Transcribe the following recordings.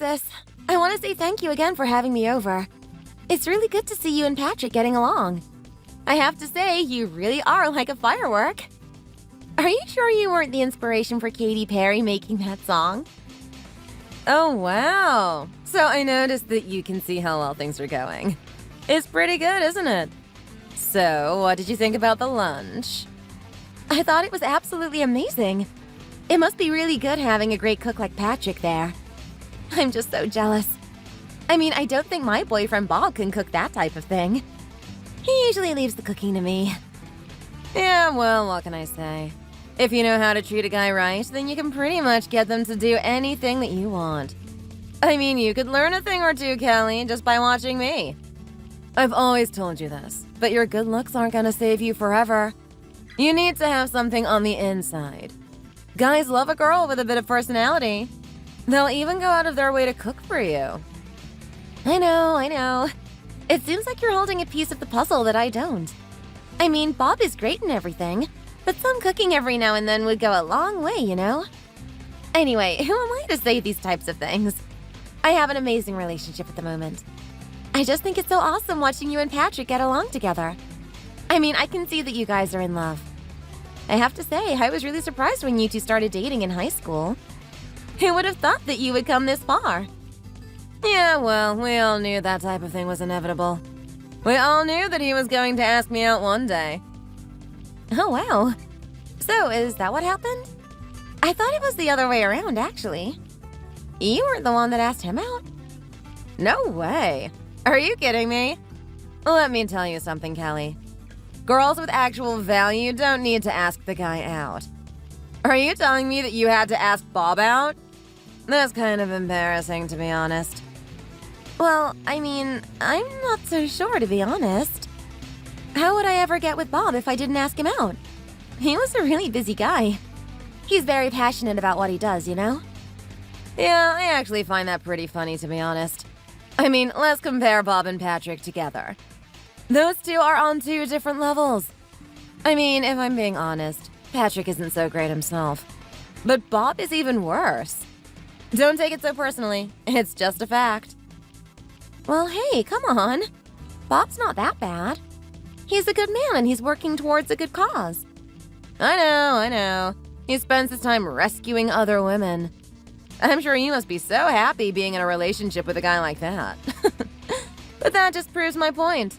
Alexis. I want to say thank you again for having me over. It's really good to see you and Patrick getting along. I have to say, you really are like a firework. Are you sure you weren't the inspiration for Katy Perry making that song? Oh, wow. So I noticed that you can see how well things are going. It's pretty good, isn't it? So, what did you think about the lunch? I thought it was absolutely amazing. It must be really good having a great cook like Patrick there. I'm just so jealous. I mean, I don't think my boyfriend Bob can cook that type of thing. He usually leaves the cooking to me. Yeah, well, what can I say? If you know how to treat a guy right, then you can pretty much get them to do anything that you want. I mean, you could learn a thing or two, Kelly, just by watching me. I've always told you this, but your good looks aren't gonna save you forever. You need to have something on the inside. Guys love a girl with a bit of personality. They'll even go out of their way to cook for you. I know. It seems like you're holding a piece of the puzzle that I don't. I mean, Bob is great and everything, but some cooking every now and then would go a long way, you know? Anyway, who am I to say these types of things? I have an amazing relationship at the moment. I just think it's so awesome watching you and Patrick get along together. I mean, I can see that you guys are in love. I have to say, I was really surprised when you two started dating in high school. Who would have thought that you would come this far? Yeah, well, we all knew that type of thing was inevitable. We all knew that he was going to ask me out one day. Oh, wow. So, is that what happened? I thought it was the other way around, actually. You weren't the one that asked him out? No way. Are you kidding me? Let me tell you something, Kelly. Girls with actual value don't need to ask the guy out. Are you telling me that you had to ask Bob out? That's kind of embarrassing, to be honest. Well, I mean, I'm not so sure, to be honest. How would I ever get with Bob if I didn't ask him out? He was a really busy guy. He's very passionate about what he does, you know? Yeah, I actually find that pretty funny, to be honest. I mean, let's compare Bob and Patrick together. Those two are on two different levels. I mean, if I'm being honest, Patrick isn't so great himself. But Bob is even worse. Don't take it so personally. It's just a fact. Well, hey, come on. Bob's not that bad. He's a good man and he's working towards a good cause. I know. He spends his time rescuing other women. I'm sure you must be so happy being in a relationship with a guy like that. But that just proves my point.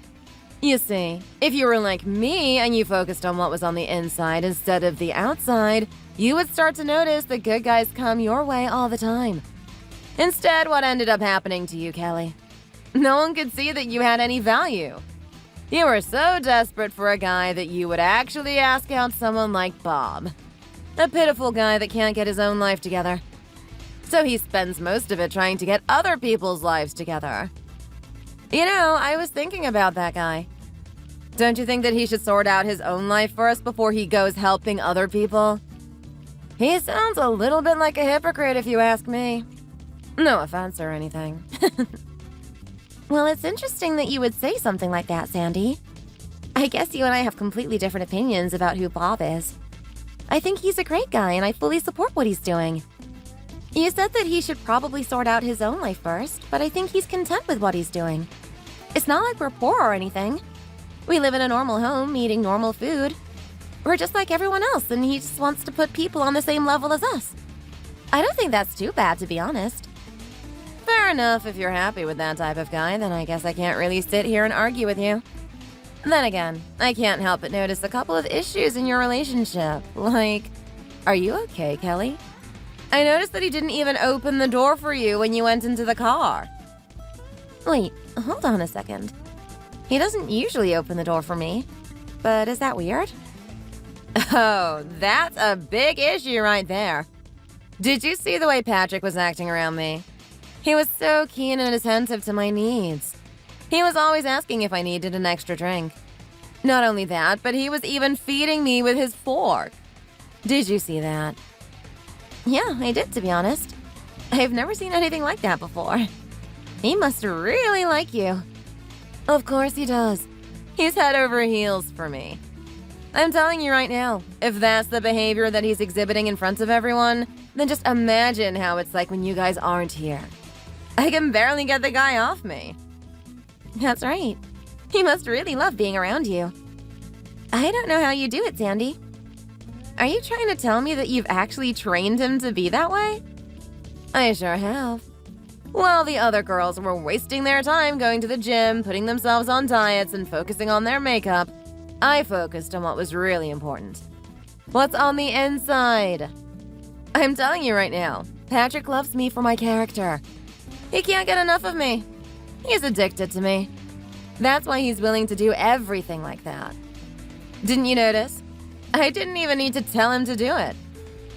You see, if you were like me and you focused on what was on the inside instead of the outside, you would start to notice that good guys come your way all the time. Instead, what ended up happening to you, Kelly? No one could see that you had any value. You were so desperate for a guy that you would actually ask out someone like Bob. A pitiful guy that can't get his own life together. So he spends most of it trying to get other people's lives together. You know, I was thinking about that guy. Don't you think that he should sort out his own life first before he goes helping other people? He sounds a little bit like a hypocrite if you ask me. No offense or anything. Well, it's interesting that you would say something like that, Sandy. I guess you and I have completely different opinions about who Bob is. I think he's a great guy and I fully support what he's doing. You said that he should probably sort out his own life first, but I think he's content with what he's doing. It's not like we're poor or anything. We live in a normal home, eating normal food. We're just like everyone else, and he just wants to put people on the same level as us. I don't think that's too bad, to be honest. Fair enough, if you're happy with that type of guy, then I guess I can't really sit here and argue with you. Then again, I can't help but notice a couple of issues in your relationship. Like, are you okay, Kelly? I noticed that he didn't even open the door for you when you went into the car. Wait, hold on a second. He doesn't usually open the door for me, but is that weird? Oh, that's a big issue right there. Did you see the way Patrick was acting around me? He was so keen and attentive to my needs. He was always asking if I needed an extra drink. Not only that, but he was even feeding me with his fork. Did you see that? Yeah, I did, to be honest. I've never seen anything like that before. He must really like you. Of course he does. He's head over heels for me. I'm telling you right now, if that's the behavior that he's exhibiting in front of everyone, then just imagine how it's like when you guys aren't here. I can barely get the guy off me. That's right. He must really love being around you. I don't know how you do it, Sandy. Are you trying to tell me that you've actually trained him to be that way? I sure have. While the other girls were wasting their time going to the gym, putting themselves on diets, and focusing on their makeup, I focused on what was really important. What's on the inside? I'm telling you right now, Patrick loves me for my character. He can't get enough of me. He's addicted to me. That's why he's willing to do everything like that. Didn't you notice? I didn't even need to tell him to do it.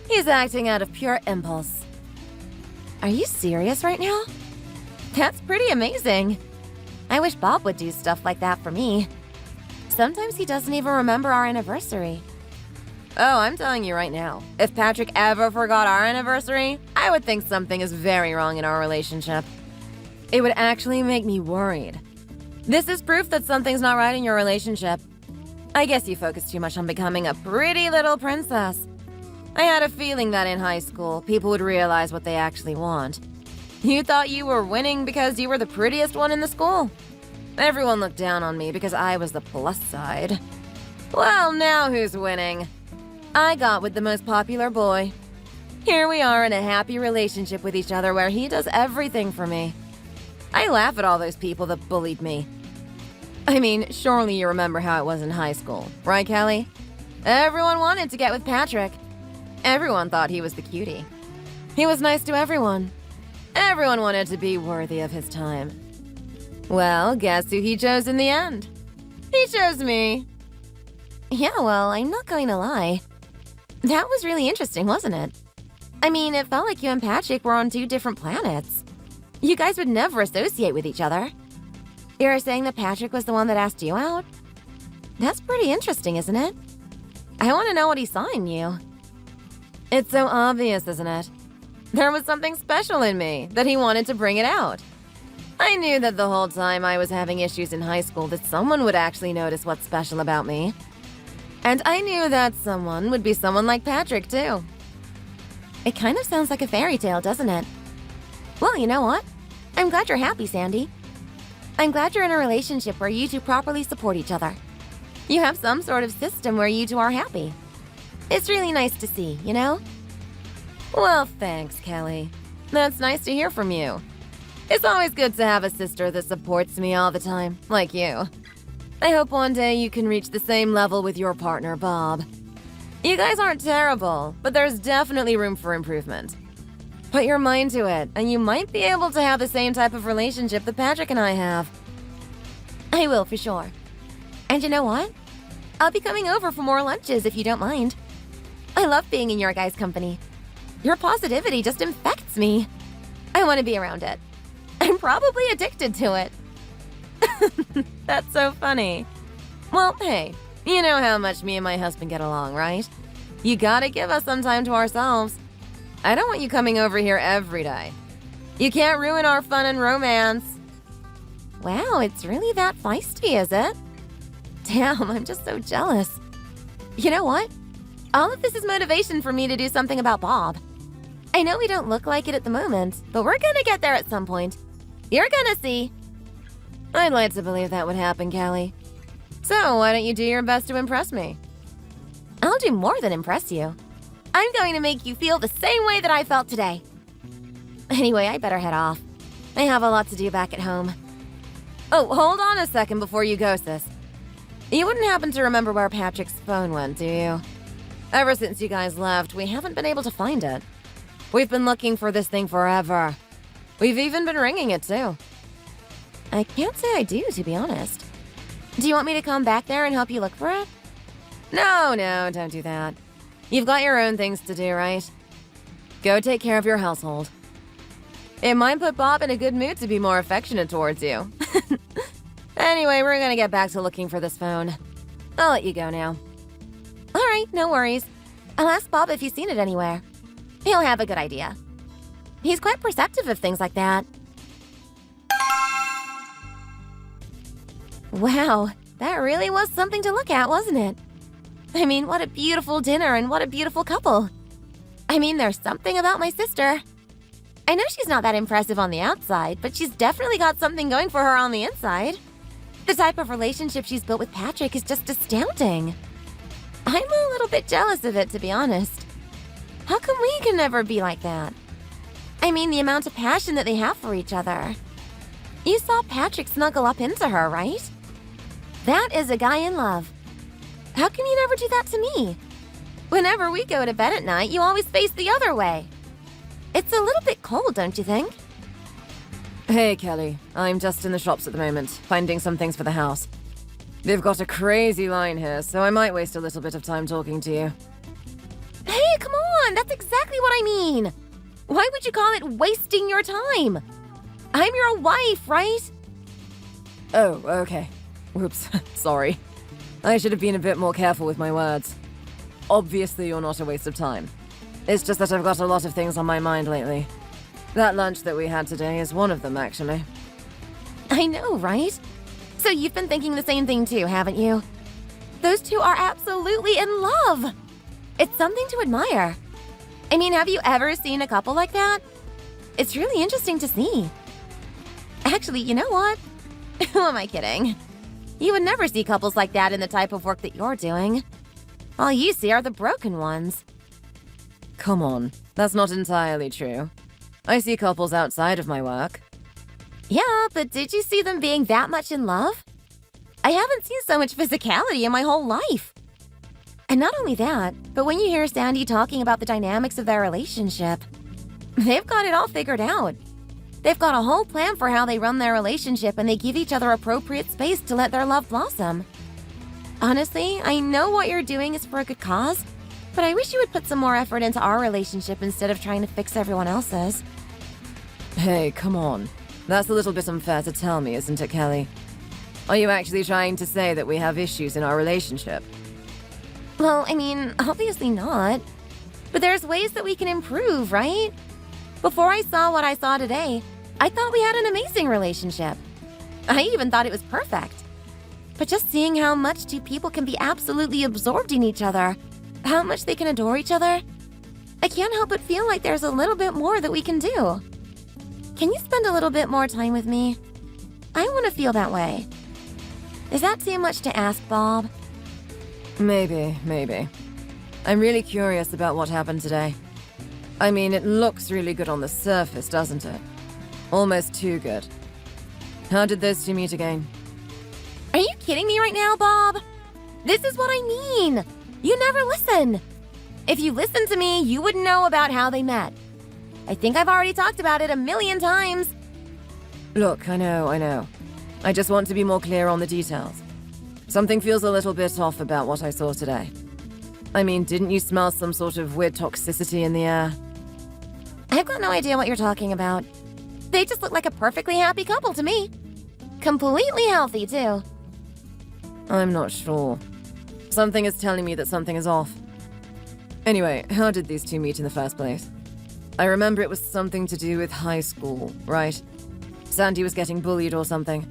He's acting out of pure impulse. Are you serious right now? That's pretty amazing. I wish Bob would do stuff like that for me. Sometimes he doesn't even remember our anniversary. Oh, I'm telling you right now, if Patrick ever forgot our anniversary, I would think something is very wrong in our relationship. It would actually make me worried. This is proof that something's not right in your relationship. I guess you focus too much on becoming a pretty little princess. I had a feeling that in high school, people would realize what they actually want. You thought you were winning because you were the prettiest one in the school. Everyone looked down on me because I was the plus side. Well, now who's winning? I got with the most popular boy. Here we are in a happy relationship with each other where he does everything for me. I laugh at all those people that bullied me. I mean, surely you remember how it was in high school, right, Kelly? Everyone wanted to get with Patrick. Everyone thought he was the cutie. He was nice to everyone. Everyone wanted to be worthy of his time. Well, guess who he chose in the end? He chose me. Yeah, well, I'm not going to lie. That was really interesting, wasn't it? I mean, it felt like you and Patrick were on two different planets. You guys would never associate with each other. You're saying that Patrick was the one that asked you out? That's pretty interesting, isn't it? I want to know what he saw in you. It's so obvious, isn't it? There was something special in me that he wanted to bring it out. I knew that the whole time I was having issues in high school that someone would actually notice what's special about me. And I knew that someone would be someone like Patrick, too. It kind of sounds like a fairy tale, doesn't it? Well, you know what? I'm glad you're happy, Sandy. I'm glad you're in a relationship where you two properly support each other. You have some sort of system where you two are happy. It's really nice to see, you know? Well, thanks, Kelly. That's nice to hear from you. It's always good to have a sister that supports me all the time, like you. I hope one day you can reach the same level with your partner, Bob. You guys aren't terrible, but there's definitely room for improvement. Put your mind to it, and you might be able to have the same type of relationship that Patrick and I have. I will, for sure. And you know what? I'll be coming over for more lunches if you don't mind. I love being in your guys' company. Your positivity just infects me. I want to be around it. I'm probably addicted to it. That's so funny. Well, hey, you know how much me and my husband get along, right? You gotta give us some time to ourselves. I don't want you coming over here every day. You can't ruin our fun and romance. Wow, it's really that feisty, is it? Damn, I'm just so jealous. You know what? All of this is motivation for me to do something about Bob. I know we don't look like it at the moment, but we're gonna get there at some point. You're gonna see. I'd like to believe that would happen, Callie. So why don't you do your best to impress me? I'll do more than impress you. I'm going to make you feel the same way that I felt today. Anyway, I better head off. I have a lot to do back at home. Oh, hold on a second before you go, sis. You wouldn't happen to remember where Patrick's phone went, do you? Ever since you guys left, we haven't been able to find it. We've been looking for this thing forever. We've even been ringing it, too. I can't say I do, to be honest. Do you want me to come back there and help you look for it? No, don't do that. You've got your own things to do, right? Go take care of your household. It might put Bob in a good mood to be more affectionate towards you. Anyway, we're gonna get back to looking for this phone. I'll let you go now. All right, no worries. I'll ask Bob if he's seen it anywhere. He'll have a good idea. He's quite perceptive of things like that. Wow, that really was something to look at, wasn't it? I mean, what a beautiful dinner and what a beautiful couple. I mean, there's something about my sister. I know she's not that impressive on the outside, but she's definitely got something going for her on the inside. The type of relationship she's built with Patrick is just astounding. I'm a little bit jealous of it, to be honest. How come we can never be like that? I mean, the amount of passion that they have for each other. You saw Patrick snuggle up into her, right? That is a guy in love. How come you never do that to me? Whenever we go to bed at night, you always face the other way. It's a little bit cold, don't you think? Hey, Kelly. I'm just in the shops at the moment, finding some things for the house. They've got a crazy line here, so I might waste a little bit of time talking to you. Hey, come on! That's exactly what I mean! Why would you call it wasting your time? I'm your wife, right? Oh, okay. Whoops, sorry. I should have been a bit more careful with my words. Obviously, you're not a waste of time. It's just that I've got a lot of things on my mind lately. That lunch that we had today is one of them, actually. I know, right? So you've been thinking the same thing too, haven't you? Those two are absolutely in love! It's something to admire. I mean, have you ever seen a couple like that? It's really interesting to see. Actually, you know what? Who am I kidding? You would never see couples like that in the type of work that you're doing. All you see are the broken ones. Come on, that's not entirely true. I see couples outside of my work. Yeah, but did you see them being that much in love? I haven't seen so much physicality in my whole life. And not only that, but when you hear Sandy talking about the dynamics of their relationship, they've got it all figured out. They've got a whole plan for how they run their relationship, and they give each other appropriate space to let their love blossom. Honestly, I know what you're doing is for a good cause, but I wish you would put some more effort into our relationship instead of trying to fix everyone else's. Hey, come on. That's a little bit unfair to tell me, isn't it, Kelly? Are you actually trying to say that we have issues in our relationship? Well, I mean, obviously not. But there's ways that we can improve, right? Before I saw what I saw today, I thought we had an amazing relationship. I even thought it was perfect. But just seeing how much two people can be absolutely absorbed in each other, how much they can adore each other, I can't help but feel like there's a little bit more that we can do. Can you spend a little bit more time with me? I want to feel that way. Is that too much to ask, Bob? Maybe. I'm really curious about what happened today. I mean, it looks really good on the surface, doesn't it? Almost too good. How did those two meet again? Are you kidding me right now, Bob? This is what I mean. You never listen. If you listened to me, you would know about how they met. I think I've already talked about it 1,000,000 times. Look, I know. I just want to be more clear on the details. Something feels a little bit off about what I saw today. I mean, didn't you smell some sort of weird toxicity in the air? I've got no idea what you're talking about. They just look like a perfectly happy couple to me. Completely healthy, too. I'm not sure. Something is telling me that something is off. Anyway, how did these two meet in the first place? I remember it was something to do with high school, right? Sandy was getting bullied or something.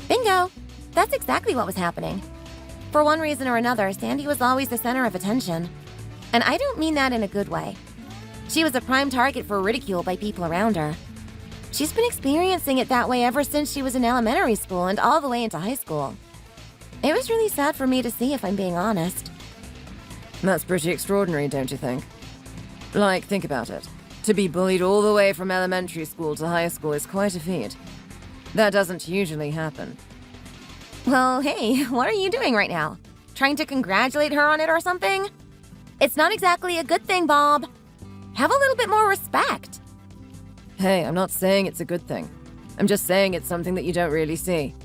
Bingo! That's exactly what was happening. For one reason or another, Sandy was always the center of attention. And I don't mean that in a good way. She was a prime target for ridicule by people around her. She's been experiencing it that way ever since she was in elementary school and all the way into high school. It was really sad for me to see, if I'm being honest. That's pretty extraordinary, don't you think? Like, think about it. To be bullied all the way from elementary school to high school is quite a feat. That doesn't usually happen. Well, hey, what are you doing right now? Trying to congratulate her on it or something? It's not exactly a good thing, Bob. Have a little bit more respect. Hey, I'm not saying it's a good thing. I'm just saying it's something that you don't really see.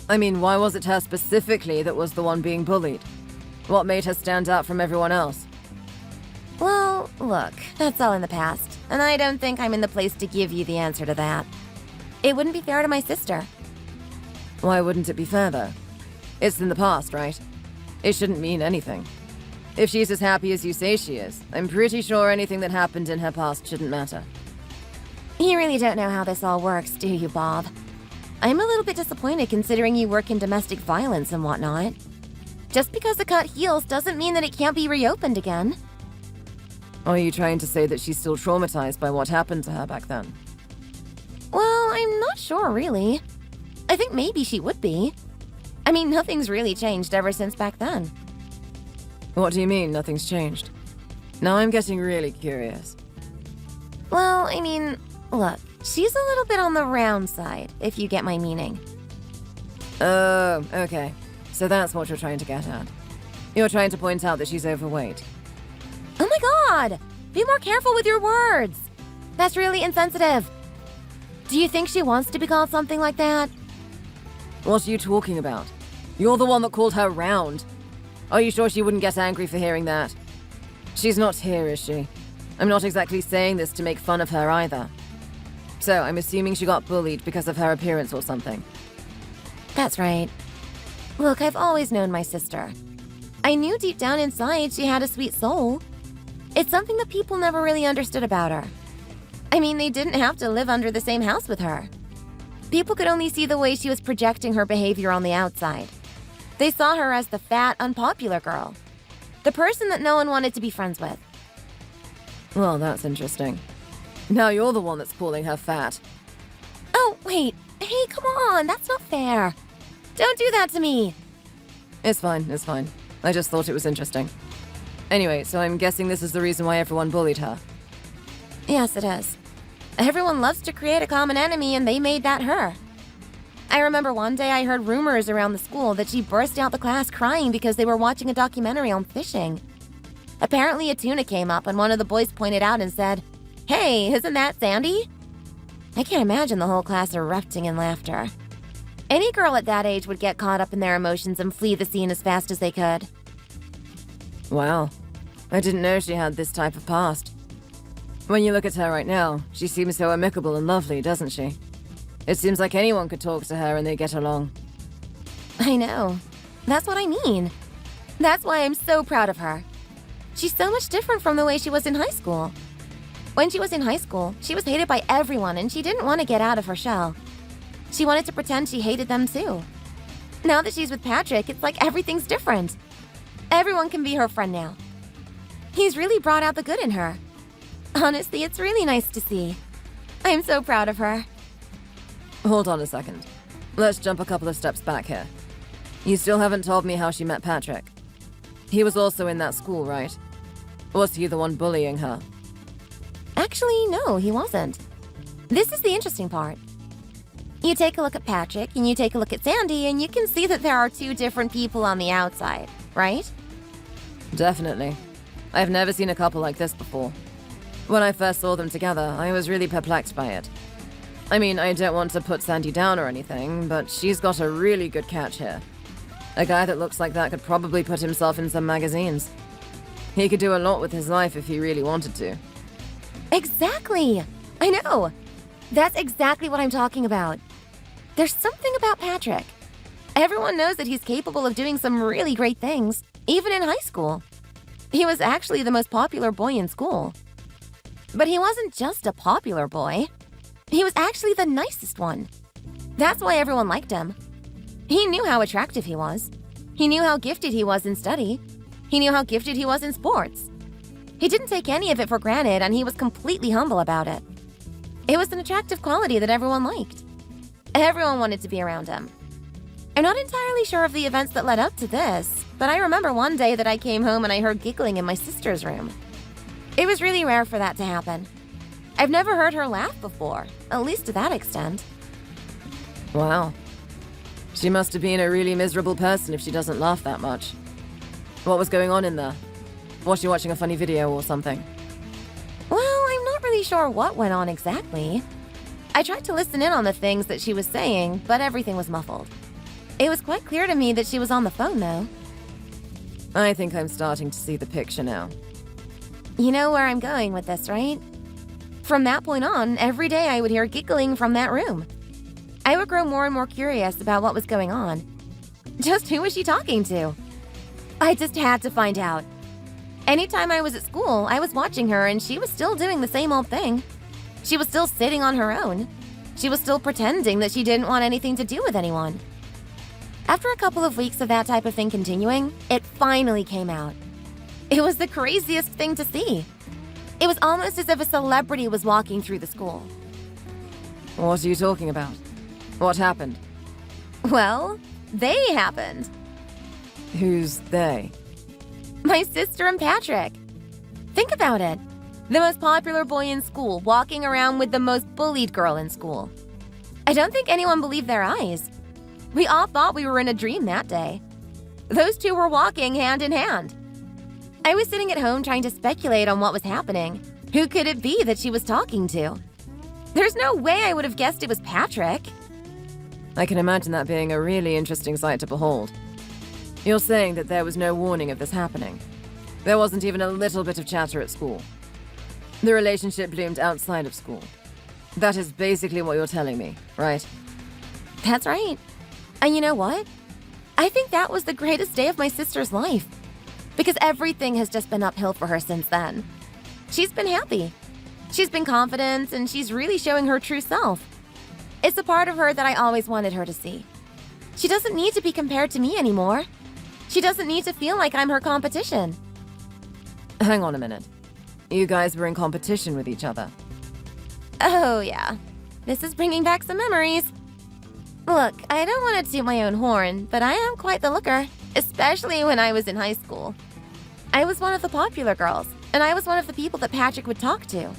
I mean, why was it her specifically that was the one being bullied? What made her stand out from everyone else? Well, look, that's all in the past, and I don't think I'm in the place to give you the answer to that. It wouldn't be fair to my sister. Why wouldn't it be fair, though? It's in the past, right? It shouldn't mean anything. If she's as happy as you say she is, I'm pretty sure anything that happened in her past shouldn't matter. You really don't know how this all works, do you, Bob? I'm a little bit disappointed considering you work in domestic violence and whatnot. Just because a cut heals doesn't mean that it can't be reopened again. Are you trying to say that she's still traumatized by what happened to her back then? Well, I'm not sure, really. I think maybe she would be. I mean, nothing's really changed ever since back then. What do you mean, nothing's changed? Now I'm getting really curious. Well, I mean, look, she's a little bit on the round side, if you get my meaning. Oh, okay. So that's what you're trying to get at. You're trying to point out that she's overweight. Oh my god! Be more careful with your words! That's really insensitive. Do you think she wants to be called something like that? What are you talking about? You're the one that called her round. Are you sure she wouldn't get angry for hearing that? She's not here, is she? I'm not exactly saying this to make fun of her either. So, I'm assuming she got bullied because of her appearance or something. That's right. Look, I've always known my sister. I knew deep down inside she had a sweet soul. It's something that people never really understood about her. I mean, they didn't have to live under the same house with her. People could only see the way she was projecting her behavior on the outside. They saw her as the fat, unpopular girl. The person that no one wanted to be friends with. Well, that's interesting. Now you're the one that's calling her fat. Oh, wait. Hey, come on. That's not fair. Don't do that to me. It's fine, it's fine. I just thought it was interesting. Anyway, so I'm guessing this is the reason why everyone bullied her. Yes, it is. Everyone loves to create a common enemy, and they made that her. I remember one day I heard rumors around the school that she burst out the class crying because they were watching a documentary on fishing. Apparently a tuna came up and one of the boys pointed out and said, "Hey, isn't that Sandy?" I can't imagine the whole class erupting in laughter. Any girl at that age would get caught up in their emotions and flee the scene as fast as they could. Wow. I didn't know she had this type of past. When you look at her right now, she seems so amicable and lovely, doesn't she? It seems like anyone could talk to her and they get along. I know. That's what I mean. That's why I'm so proud of her. She's so much different from the way she was in high school. When she was in high school, she was hated by everyone and she didn't want to get out of her shell. She wanted to pretend she hated them too. Now that she's with Patrick, it's like everything's different. Everyone can be her friend now. He's really brought out the good in her. Honestly, it's really nice to see. I'm so proud of her. Hold on a second. Let's jump a couple of steps back here. You still haven't told me how she met Patrick. He was also in that school, right? Was he the one bullying her? Actually, no, he wasn't. This is the interesting part. You take a look at Patrick and you take a look at Sandy and you can see that there are two different people on the outside, right? Definitely. I've never seen a couple like this before. When I first saw them together, I was really perplexed by it. I mean, I don't want to put Sandy down or anything, but she's got a really good catch here. A guy that looks like that could probably put himself in some magazines. He could do a lot with his life if he really wanted to. Exactly! I know! That's exactly what I'm talking about. There's something about Patrick. Everyone knows that he's capable of doing some really great things, even in high school. He was actually the most popular boy in school. But he wasn't just a popular boy. He was actually the nicest one. That's why everyone liked him. He knew how attractive he was. He knew how gifted he was in study. He knew how gifted he was in sports. He didn't take any of it for granted, and he was completely humble about it. It was an attractive quality that everyone liked. Everyone wanted to be around him. I'm not entirely sure of the events that led up to this, but I remember one day that I came home and I heard giggling in my sister's room. It was really rare for that to happen. I've never heard her laugh before, at least to that extent. Wow. She must have been a really miserable person if she doesn't laugh that much. What was going on in there? Was she watching a funny video or something? Well, I'm not really sure what went on exactly. I tried to listen in on the things that she was saying, but everything was muffled. It was quite clear to me that she was on the phone, though. I think I'm starting to see the picture now. You know where I'm going with this, right? From that point on, every day I would hear giggling from that room. I would grow more and more curious about what was going on. Just who was she talking to? I just had to find out. Anytime I was at school, I was watching her and she was still doing the same old thing. She was still sitting on her own. She was still pretending that she didn't want anything to do with anyone. After a couple of weeks of that type of thing continuing, it finally came out. It was the craziest thing to see. It was almost as if a celebrity was walking through the school. What are you talking about? What happened? Well, they happened. Who's they? My sister and Patrick. Think about it. The most popular boy in school walking around with the most bullied girl in school. I don't think anyone believed their eyes. We all thought we were in a dream that day. Those two were walking hand in hand. I was sitting at home trying to speculate on what was happening. Who could it be that she was talking to? There's no way I would have guessed it was Patrick. I can imagine that being a really interesting sight to behold. You're saying that there was no warning of this happening. There wasn't even a little bit of chatter at school. The relationship bloomed outside of school. That is basically what you're telling me, right? That's right. And you know what? I think that was the greatest day of my sister's life. Because everything has just been uphill for her since then. She's been happy. She's been confident, and she's really showing her true self. It's a part of her that I always wanted her to see. She doesn't need to be compared to me anymore. She doesn't need to feel like I'm her competition. Hang on a minute. You guys were in competition with each other. Oh, yeah. This is bringing back some memories. Look, I don't want to toot my own horn, but I am quite the looker, especially when I was in high school. I was one of the popular girls, and I was one of the people that Patrick would talk to.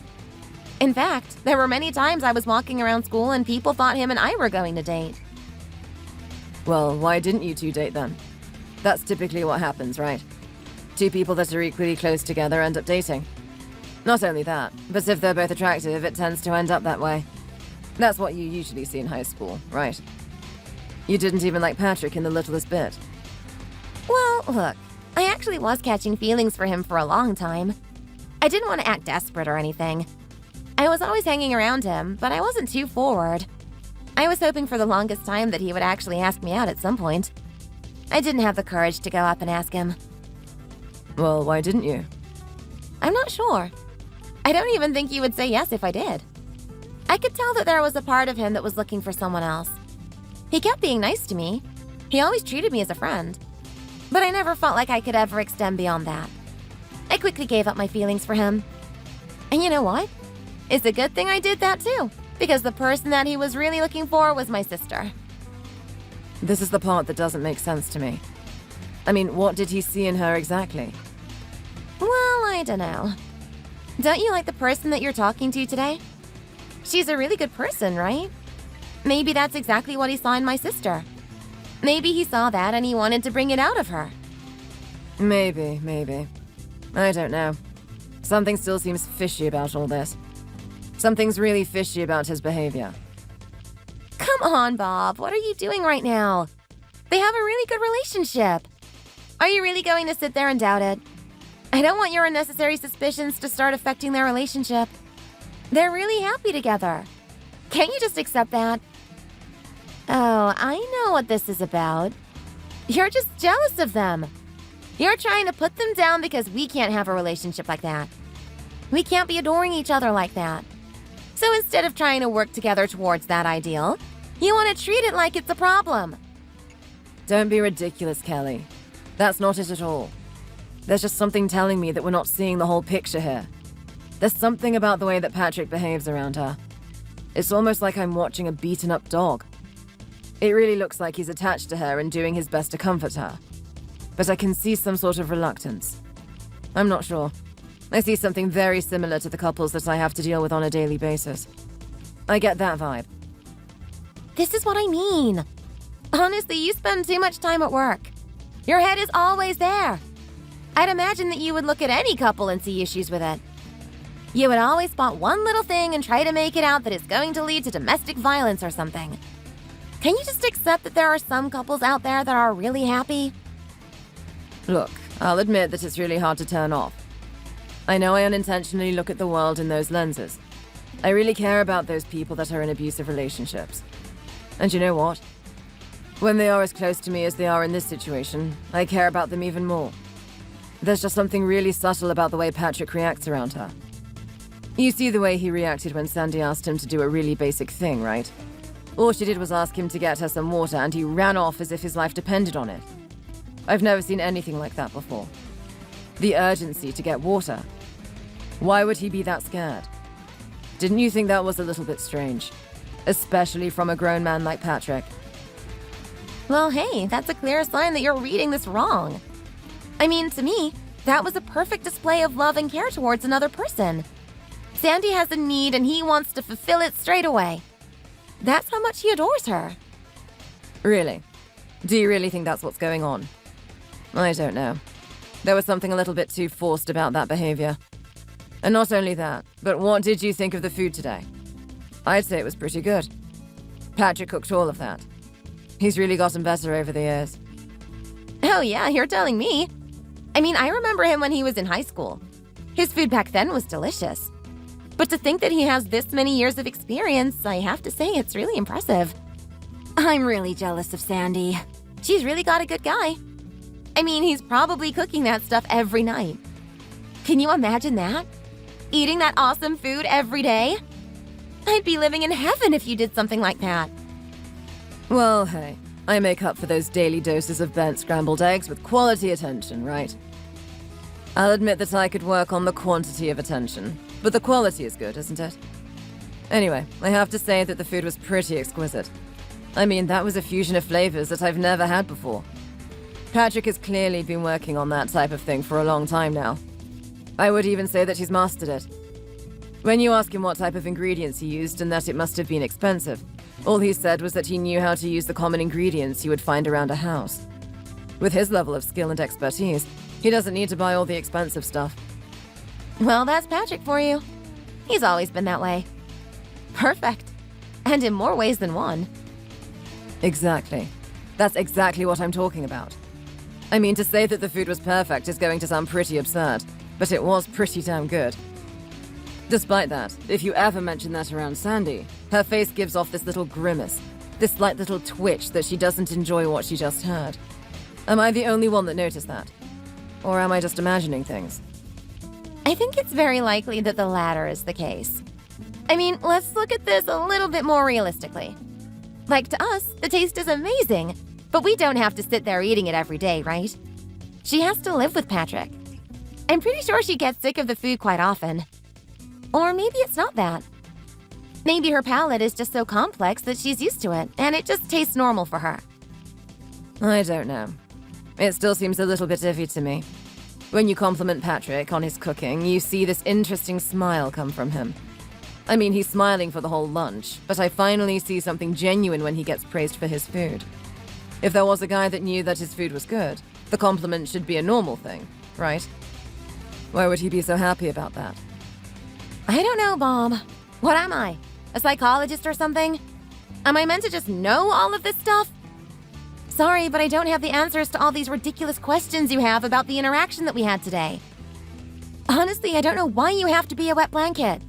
In fact, there were many times I was walking around school and people thought him and I were going to date. Well, why didn't you two date then? That's typically what happens, right? Two people that are equally close together end up dating. Not only that, but if they're both attractive, it tends to end up that way. That's what you usually see in high school, right? You didn't even like Patrick in the littlest bit. Well, look, I actually was catching feelings for him for a long time. I didn't want to act desperate or anything. I was always hanging around him, but I wasn't too forward. I was hoping for the longest time that he would actually ask me out at some point. I didn't have the courage to go up and ask him. Well, why didn't you? I'm not sure. I don't even think he would say yes if I did. I could tell that there was a part of him that was looking for someone else. He kept being nice to me. He always treated me as a friend. But I never felt like I could ever extend beyond that. I quickly gave up my feelings for him. And you know what? It's a good thing I did that too, because the person that he was really looking for was my sister. This is the part that doesn't make sense to me. I mean, what did he see in her exactly? Well, I don't know. Don't you like the person that you're talking to today? She's a really good person, right? Maybe that's exactly what he saw in my sister. Maybe he saw that and he wanted to bring it out of her. Maybe. I don't know. Something still seems fishy about all this. Something's really fishy about his behavior. Come on, Bob. What are you doing right now? They have a really good relationship. Are you really going to sit there and doubt it? I don't want your unnecessary suspicions to start affecting their relationship. They're really happy together. Can't you just accept that? Oh, I know what this is about. You're just jealous of them. You're trying to put them down because we can't have a relationship like that. We can't be adoring each other like that. So instead of trying to work together towards that ideal, you want to treat it like it's a problem. Don't be ridiculous, Kelly. That's not it at all. There's just something telling me that we're not seeing the whole picture here. There's something about the way that Patrick behaves around her. It's almost like I'm watching a beaten-up dog. It really looks like he's attached to her and doing his best to comfort her. But I can see some sort of reluctance. I'm not sure. I see something very similar to the couples that I have to deal with on a daily basis. I get that vibe. This is what I mean. Honestly, you spend too much time at work. Your head is always there. I'd imagine that you would look at any couple and see issues with it. You would always spot one little thing and try to make it out that it's going to lead to domestic violence or something. Can you just accept that there are some couples out there that are really happy? Look, I'll admit that it's really hard to turn off. I know I unintentionally look at the world in those lenses. I really care about those people that are in abusive relationships. And you know what? When they are as close to me as they are in this situation, I care about them even more. There's just something really subtle about the way Patrick reacts around her. You see the way he reacted when Sandy asked him to do a really basic thing, right? All she did was ask him to get her some water, and he ran off as if his life depended on it. I've never seen anything like that before. The urgency to get water. Why would he be that scared? Didn't you think that was a little bit strange? Especially from a grown man like Patrick. Well, hey, that's a clear sign that you're reading this wrong. I mean, to me, that was a perfect display of love and care towards another person. Sandy has a need and he wants to fulfill it straight away. That's how much he adores her. Really? Do you really think that's what's going on? I don't know. There was something a little bit too forced about that behavior. And not only that, but what did you think of the food today? I'd say it was pretty good. Patrick cooked all of that. He's really gotten better over the years. Oh yeah, you're telling me. I mean, I remember him when he was in high school. His food back then was delicious. But to think that he has this many years of experience, I have to say it's really impressive. I'm really jealous of Sandy. She's really got a good guy. I mean, he's probably cooking that stuff every night. Can you imagine that? Eating that awesome food every day? I'd be living in heaven if you did something like that. Well, hey, I make up for those daily doses of burnt scrambled eggs with quality attention, right? I'll admit that I could work on the quantity of attention, but the quality is good, isn't it? Anyway, I have to say that the food was pretty exquisite. I mean, that was a fusion of flavors that I've never had before. Patrick has clearly been working on that type of thing for a long time now. I would even say that he's mastered it. When you ask him what type of ingredients he used and that it must have been expensive, all he said was that he knew how to use the common ingredients you would find around a house. With his level of skill and expertise, he doesn't need to buy all the expensive stuff. Well, that's Patrick for you. He's always been that way. Perfect. And in more ways than one. Exactly. That's exactly what I'm talking about. I mean, to say that the food was perfect is going to sound pretty absurd, but it was pretty damn good. Despite that, if you ever mention that around Sandy, her face gives off this little grimace, this slight little twitch that she doesn't enjoy what she just heard. Am I the only one that noticed that? Or am I just imagining things? I think it's very likely that the latter is the case. I mean, let's look at this a little bit more realistically. Like, to us, the taste is amazing, but we don't have to sit there eating it every day, right? She has to live with Patrick. I'm pretty sure she gets sick of the food quite often. Or maybe it's not that. Maybe her palate is just so complex that she's used to it, and it just tastes normal for her. I don't know. It still seems a little bit iffy to me. When you compliment Patrick on his cooking, you see this interesting smile come from him. I mean, he's smiling for the whole lunch, but I finally see something genuine when he gets praised for his food. If there was a guy that knew that his food was good, the compliment should be a normal thing, right? Why would he be so happy about that? I don't know, Bob. What am I? A psychologist or something? Am I meant to just know all of this stuff? Sorry, but I don't have the answers to all these ridiculous questions you have about the interaction that we had today. Honestly, I don't know why you have to be a wet blanket.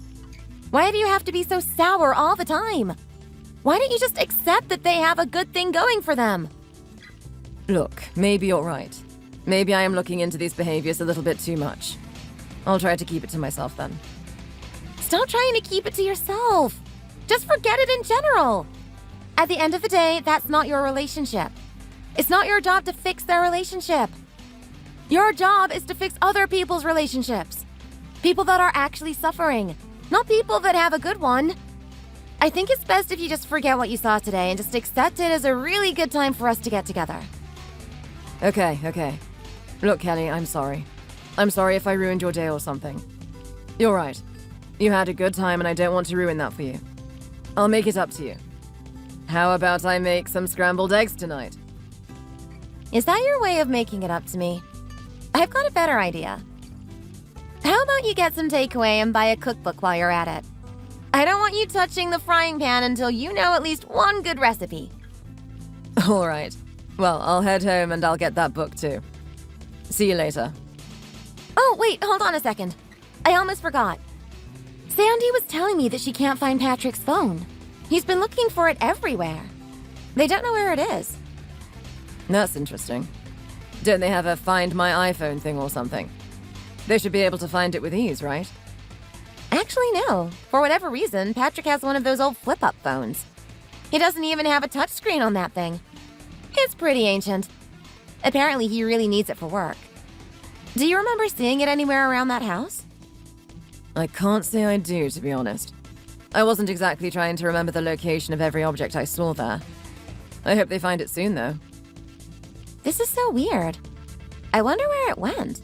Why do you have to be so sour all the time? Why don't you just accept that they have a good thing going for them? Look, maybe you're right. Maybe I am looking into these behaviors a little bit too much. I'll try to keep it to myself then. Stop trying to keep it to yourself. Just forget it in general. At the end of the day, that's not your relationship. It's not your job to fix their relationship. Your job is to fix other people's relationships. People that are actually suffering, not people that have a good one. I think it's best if you just forget what you saw today and just accept it as a really good time for us to get together. Okay. Look, Kelly, I'm sorry. I'm sorry if I ruined your day or something. You're right. You had a good time and I don't want to ruin that for you. I'll make it up to you. How about I make some scrambled eggs tonight? Is that your way of making it up to me? I've got a better idea. How about you get some takeaway and buy a cookbook while you're at it? I don't want you touching the frying pan until you know at least one good recipe. All right. Well, I'll head home and I'll get that book too. See you later. Oh, wait, hold on a second. I almost forgot. Sandy was telling me that she can't find Patrick's phone. He's been looking for it everywhere. They don't know where it is. That's interesting. Don't they have a Find My iPhone thing or something? They should be able to find it with ease, right? Actually, no. For whatever reason, Patrick has one of those old flip-up phones. He doesn't even have a touchscreen on that thing. It's pretty ancient. Apparently, he really needs it for work. Do you remember seeing it anywhere around that house? I can't say I do, to be honest. I wasn't exactly trying to remember the location of every object I saw there. I hope they find it soon, though. This is so weird. I wonder where it went.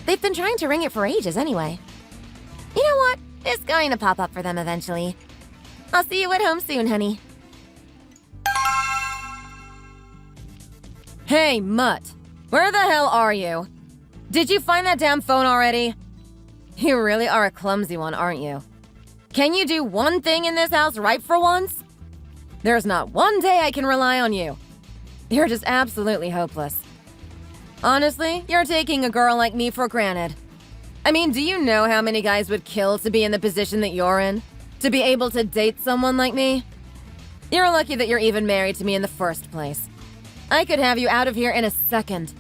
They've been trying to ring it for ages anyway. You know what? It's going to pop up for them eventually. I'll see you at home soon, honey. Hey, Mutt! Where the hell are you? Did you find that damn phone already? You really are a clumsy one, aren't you? Can you do one thing in this house right for once? There's not one day I can rely on you. You're just absolutely hopeless. Honestly, you're taking a girl like me for granted. I mean, do you know how many guys would kill to be in the position that you're in? To be able to date someone like me? You're lucky that you're even married to me in the first place. I could have you out of here in a second.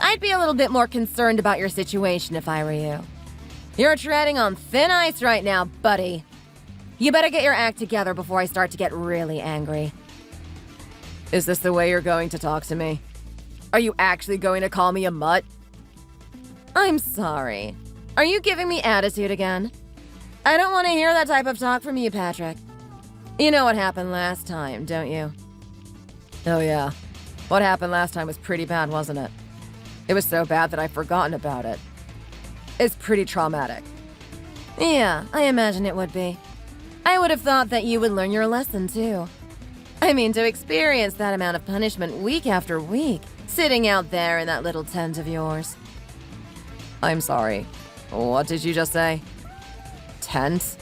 I'd be a little bit more concerned about your situation if I were you. You're treading on thin ice right now, buddy. You better get your act together before I start to get really angry. Is this the way you're going to talk to me? Are you actually going to call me a mutt? I'm sorry. Are you giving me attitude again? I don't want to hear that type of talk from you, Patrick. You know what happened last time, don't you? Oh yeah. What happened last time was pretty bad, wasn't it? It was so bad that I've forgotten about it. It's pretty traumatic. Yeah, I imagine it would be. I would have thought that you would learn your lesson, too. I mean, to experience that amount of punishment week after week, sitting out there in that little tent of yours. I'm sorry. What did you just say? Tent?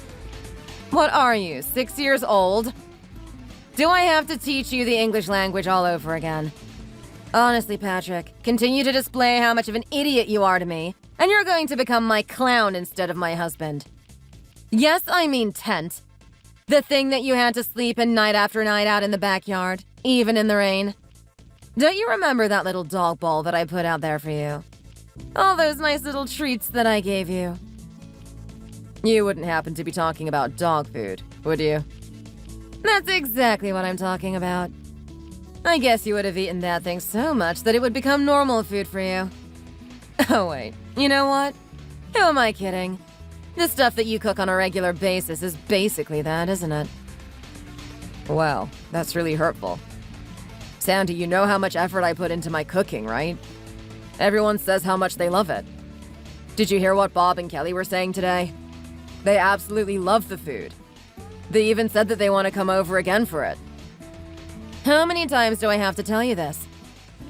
What are you, 6 years old? Do I have to teach you the English language all over again? Honestly, Patrick, continue to display how much of an idiot you are to me, and you're going to become my clown instead of my husband. Yes, I mean tent. The thing that you had to sleep in night after night out in the backyard, even in the rain. Don't you remember that little dog bowl that I put out there for you? All those nice little treats that I gave you. You wouldn't happen to be talking about dog food, would you? That's exactly what I'm talking about. I guess you would have eaten that thing so much that it would become normal food for you. Oh wait, you know what? Who am I kidding? The stuff that you cook on a regular basis is basically that, isn't it? Wow, that's really hurtful. Sandy, you know how much effort I put into my cooking, right? Everyone says how much they love it. Did you hear what Bob and Kelly were saying today? They absolutely love the food. They even said that they want to come over again for it. How many times do I have to tell you this?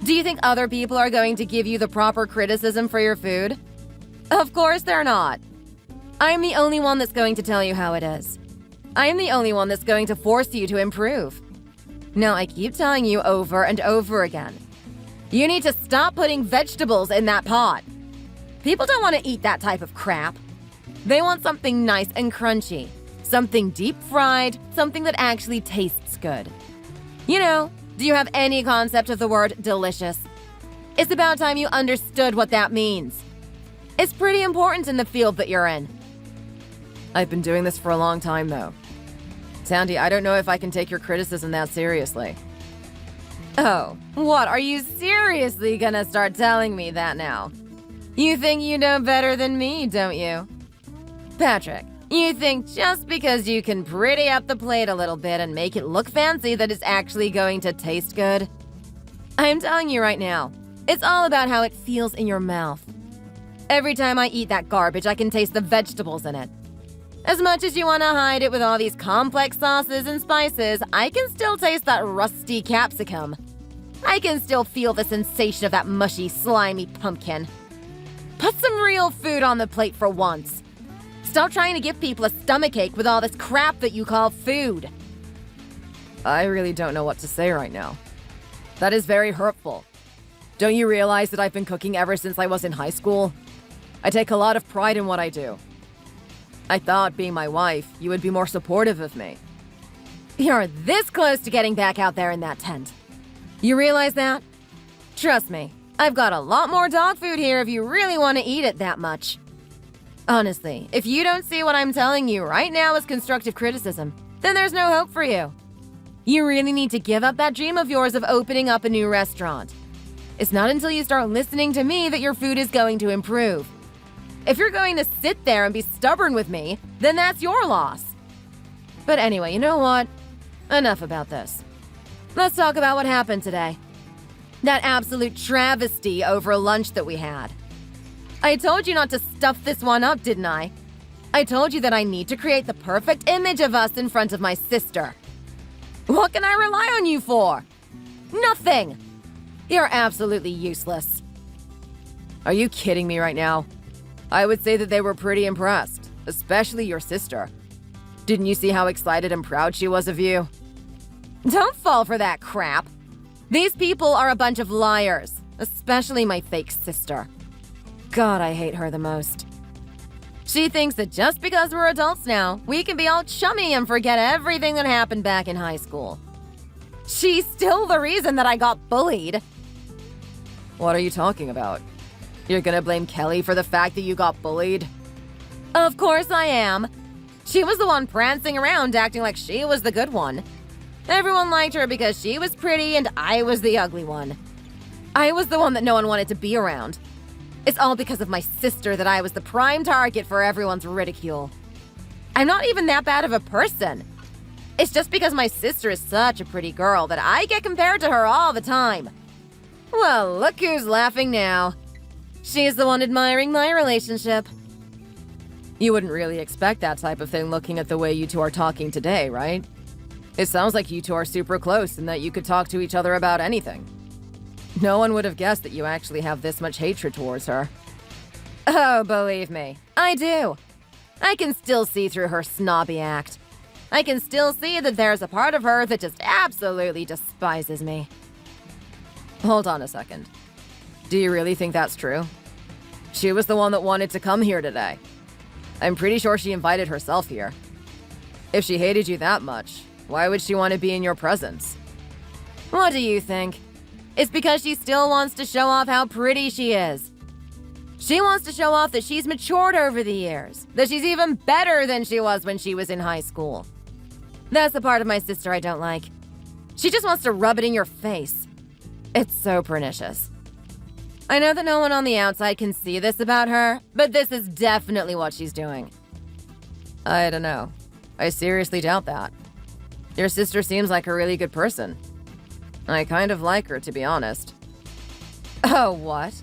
Do you think other people are going to give you the proper criticism for your food? Of course they're not. I'm the only one that's going to tell you how it is. I'm the only one that's going to force you to improve. Now, I keep telling you over and over again. You need to stop putting vegetables in that pot. People don't want to eat that type of crap. They want something nice and crunchy. Something deep fried, something that actually tastes good. You know, do you have any concept of the word delicious? It's about time you understood what that means. It's pretty important in the field that you're in. I've been doing this for a long time, though. Sandy, I don't know if I can take your criticism that seriously. Oh, what? Are you seriously gonna start telling me that now? You think you know better than me, don't you? Patrick, you think just because you can pretty up the plate a little bit and make it look fancy that it's actually going to taste good? I'm telling you right now, it's all about how it feels in your mouth. Every time I eat that garbage, I can taste the vegetables in it. As much as you want to hide it with all these complex sauces and spices, I can still taste that rusty capsicum. I can still feel the sensation of that mushy, slimy pumpkin. Put some real food on the plate for once. Stop trying to give people a stomachache with all this crap that you call food. I really don't know what to say right now. That is very hurtful. Don't you realize that I've been cooking ever since I was in high school? I take a lot of pride in what I do. I thought, being my wife, you would be more supportive of me. You're this close to getting back out there in that tent. You realize that? Trust me, I've got a lot more dog food here if you really want to eat it that much. Honestly, if you don't see what I'm telling you right now as constructive criticism, then there's no hope for you. You really need to give up that dream of yours of opening up a new restaurant. It's not until you start listening to me that your food is going to improve. If you're going to sit there and be stubborn with me, then that's your loss. But anyway, you know what? Enough about this. Let's talk about what happened today. That absolute travesty over lunch that we had. I told you not to stuff this one up, didn't I? I told you that I need to create the perfect image of us in front of my sister. What can I rely on you for? Nothing! You're absolutely useless. Are you kidding me right now? I would say that they were pretty impressed, especially your sister. Didn't you see how excited and proud she was of you? Don't fall for that crap. These people are a bunch of liars, especially my fake sister. God, I hate her the most. She thinks that just because we're adults now, we can be all chummy and forget everything that happened back in high school. She's still the reason that I got bullied. What are you talking about? You're gonna blame Kelly for the fact that you got bullied? Of course I am. She was the one prancing around acting like she was the good one. Everyone liked her because she was pretty and I was the ugly one. I was the one that no one wanted to be around. It's all because of my sister that I was the prime target for everyone's ridicule. I'm not even that bad of a person. It's just because my sister is such a pretty girl that I get compared to her all the time. Well, look who's laughing now. She's the one admiring my relationship. You wouldn't really expect that type of thing looking at the way you two are talking today, right? It sounds like you two are super close and that you could talk to each other about anything. No one would have guessed that you actually have this much hatred towards her. Oh, believe me, I do. I can still see through her snobby act. I can still see that there's a part of her that just absolutely despises me. Hold on a second. Do you really think that's true? She was the one that wanted to come here today. I'm pretty sure she invited herself here. If she hated you that much, why would she want to be in your presence? What do you think? It's because she still wants to show off how pretty she is. She wants to show off that she's matured over the years, that she's even better than she was when she was in high school. That's the part of my sister I don't like. She just wants to rub it in your face. It's so pernicious. I know that no one on the outside can see this about her, but this is definitely what she's doing. I don't know. I seriously doubt that. Your sister seems like a really good person. I kind of like her, to be honest. Oh, what?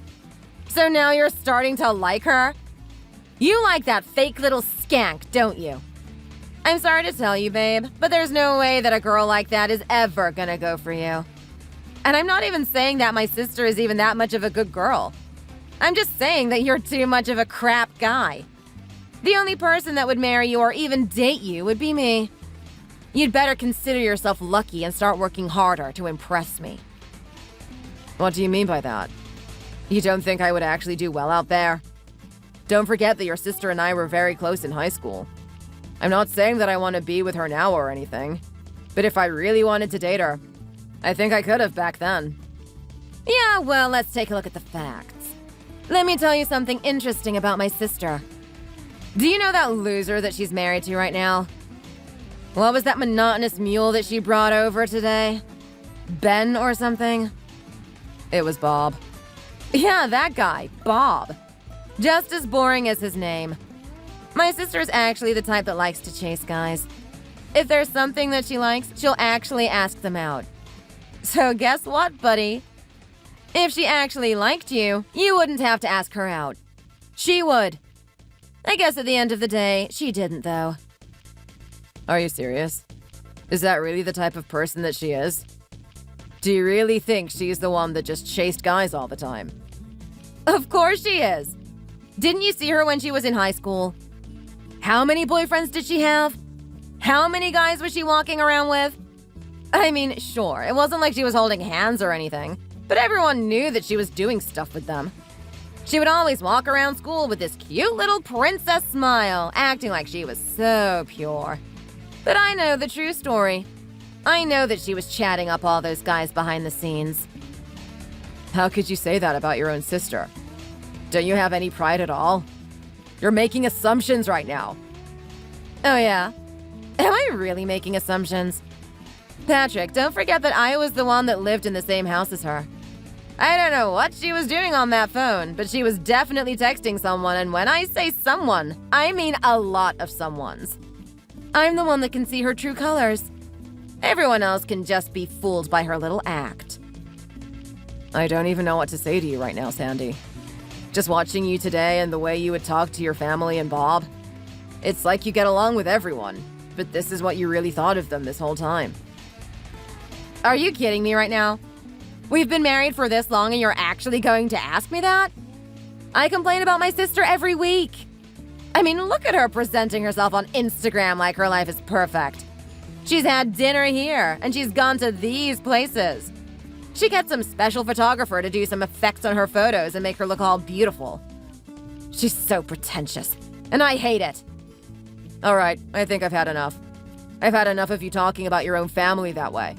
So now you're starting to like her? You like that fake little skank, don't you? I'm sorry to tell you, babe, but there's no way that a girl like that is ever gonna go for you. And I'm not even saying that my sister is even that much of a good girl. I'm just saying that you're too much of a crap guy. The only person that would marry you or even date you would be me. You'd better consider yourself lucky and start working harder to impress me. What do you mean by that? You don't think I would actually do well out there? Don't forget that your sister and I were very close in high school. I'm not saying that I want to be with her now or anything, but if I really wanted to date her, I think I could have back then. Yeah, well, let's take a look at the facts. Let me tell you something interesting about my sister. Do you know that loser that she's married to right now? What was that monotonous mule that she brought over today? Ben or something? It was Bob. Yeah, that guy, Bob. Just as boring as his name. My sister's actually the type that likes to chase guys. If there's something that she likes, she'll actually ask them out. So guess what, buddy? If she actually liked you, you wouldn't have to ask her out. She would. I guess at the end of the day, she didn't, though. Are you serious? Is that really the type of person that she is? Do you really think she's the one that just chased guys all the time? Of course she is. Didn't you see her when she was in high school? How many boyfriends did she have? How many guys was she walking around with? I mean, sure, it wasn't like she was holding hands or anything, but everyone knew that she was doing stuff with them. She would always walk around school with this cute little princess smile, acting like she was so pure. But I know the true story. I know that she was chatting up all those guys behind the scenes. How could you say that about your own sister? Don't you have any pride at all? You're making assumptions right now. Oh yeah? Am I really making assumptions? Patrick, don't forget that I was the one that lived in the same house as her. I don't know what she was doing on that phone, but she was definitely texting someone, and when I say someone, I mean a lot of someones. I'm the one that can see her true colors. Everyone else can just be fooled by her little act. I don't even know what to say to you right now, Sandy. Just watching you today and the way you would talk to your family and Bob, it's like you get along with everyone, but this is what you really thought of them this whole time. Are you kidding me right now? We've been married for this long and you're actually going to ask me that? I complain about my sister every week. I mean, look at her presenting herself on Instagram like her life is perfect. She's had dinner here, and she's gone to these places. She gets some special photographer to do some effects on her photos and make her look all beautiful. She's so pretentious, and I hate it. All right, I think I've had enough. I've had enough of you talking about your own family that way.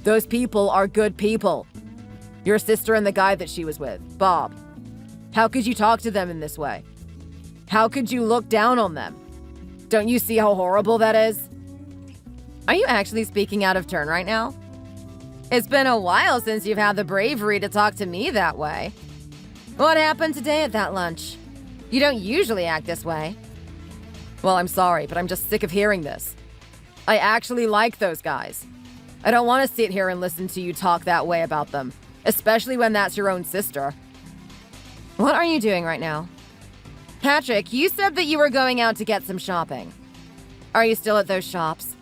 Those people are good people. Your sister and the guy that she was with, Bob. How could you talk to them in this way? How could you look down on them? Don't you see how horrible that is? Are you actually speaking out of turn right now? It's been a while since you've had the bravery to talk to me that way. What happened today at that lunch? You don't usually act this way. Well, I'm sorry, but I'm just sick of hearing this. I actually like those guys. I don't want to sit here and listen to you talk that way about them, especially when that's your own sister. What are you doing right now? Patrick, you said that you were going out to get some shopping. Are you still at those shops?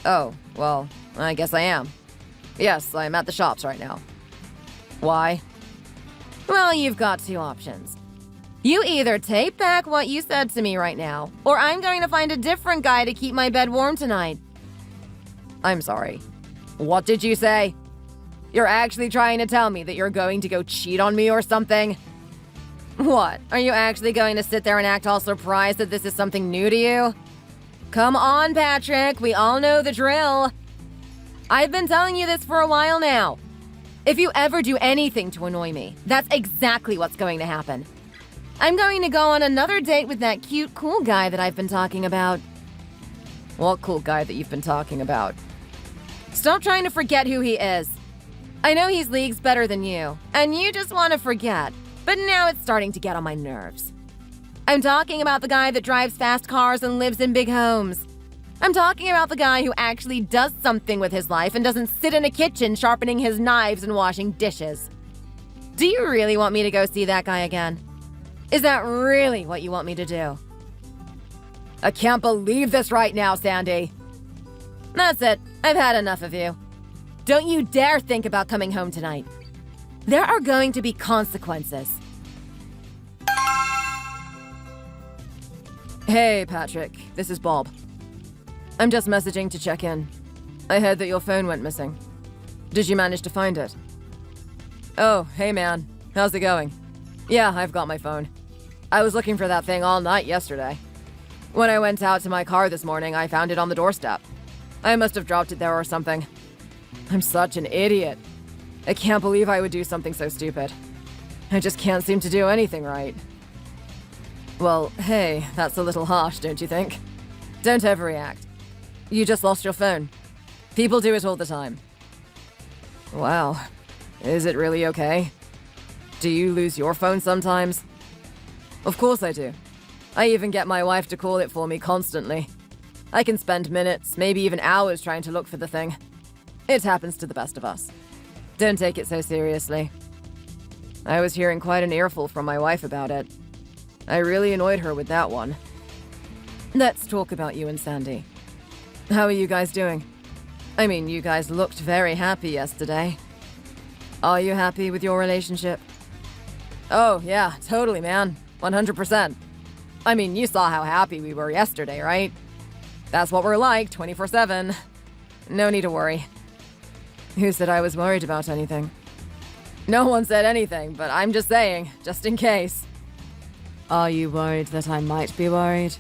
Oh, well, I guess I am. Yes, I'm at the shops right now. Why? Well, you've got two options. You either take back what you said to me right now, or I'm going to find a different guy to keep my bed warm tonight. I'm sorry. What did you say? You're actually trying to tell me that you're going to go cheat on me or something? What? Are you actually going to sit there and act all surprised that this is something new to you? Come on, Patrick. We all know the drill. I've been telling you this for a while now. If you ever do anything to annoy me, that's exactly what's going to happen. I'm going to go on another date with that cute, cool guy that I've been talking about. What cool guy that you've been talking about? Stop trying to forget who he is. I know he's leagues better than you, and you just want to forget, but now it's starting to get on my nerves. I'm talking about the guy that drives fast cars and lives in big homes. I'm talking about the guy who actually does something with his life and doesn't sit in a kitchen sharpening his knives and washing dishes. Do you really want me to go see that guy again? Is that really what you want me to do? I can't believe this right now, Sandy. That's it. I've had enough of you. Don't you dare think about coming home tonight. There are going to be consequences. Hey, Patrick. This is Bob. I'm just messaging to check in. I heard that your phone went missing. Did you manage to find it? Oh, hey man. How's it going? Yeah, I've got my phone. I was looking for that thing all night yesterday. When I went out to my car this morning, I found it on the doorstep. I must have dropped it there or something. I'm such an idiot. I can't believe I would do something so stupid. I just can't seem to do anything right. Well, hey, that's a little harsh, don't you think? Don't overreact. You just lost your phone. People do it all the time. Wow. Is it really okay? Do you lose your phone sometimes? Of course I do. I even get my wife to call it for me constantly. I can spend minutes, maybe even hours trying to look for the thing. It happens to the best of us. Don't take it so seriously. I was hearing quite an earful from my wife about it. I really annoyed her with that one. Let's talk about you and Sandy. How are you guys doing? I mean, you guys looked very happy yesterday. Are you happy with your relationship? Oh, yeah, totally, man. 100%. I mean, you saw how happy we were yesterday, right? That's what we're like, 24/7. No need to worry. Who said I was worried about anything? No one said anything, but I'm just saying, just in case. Are you worried that I might be worried?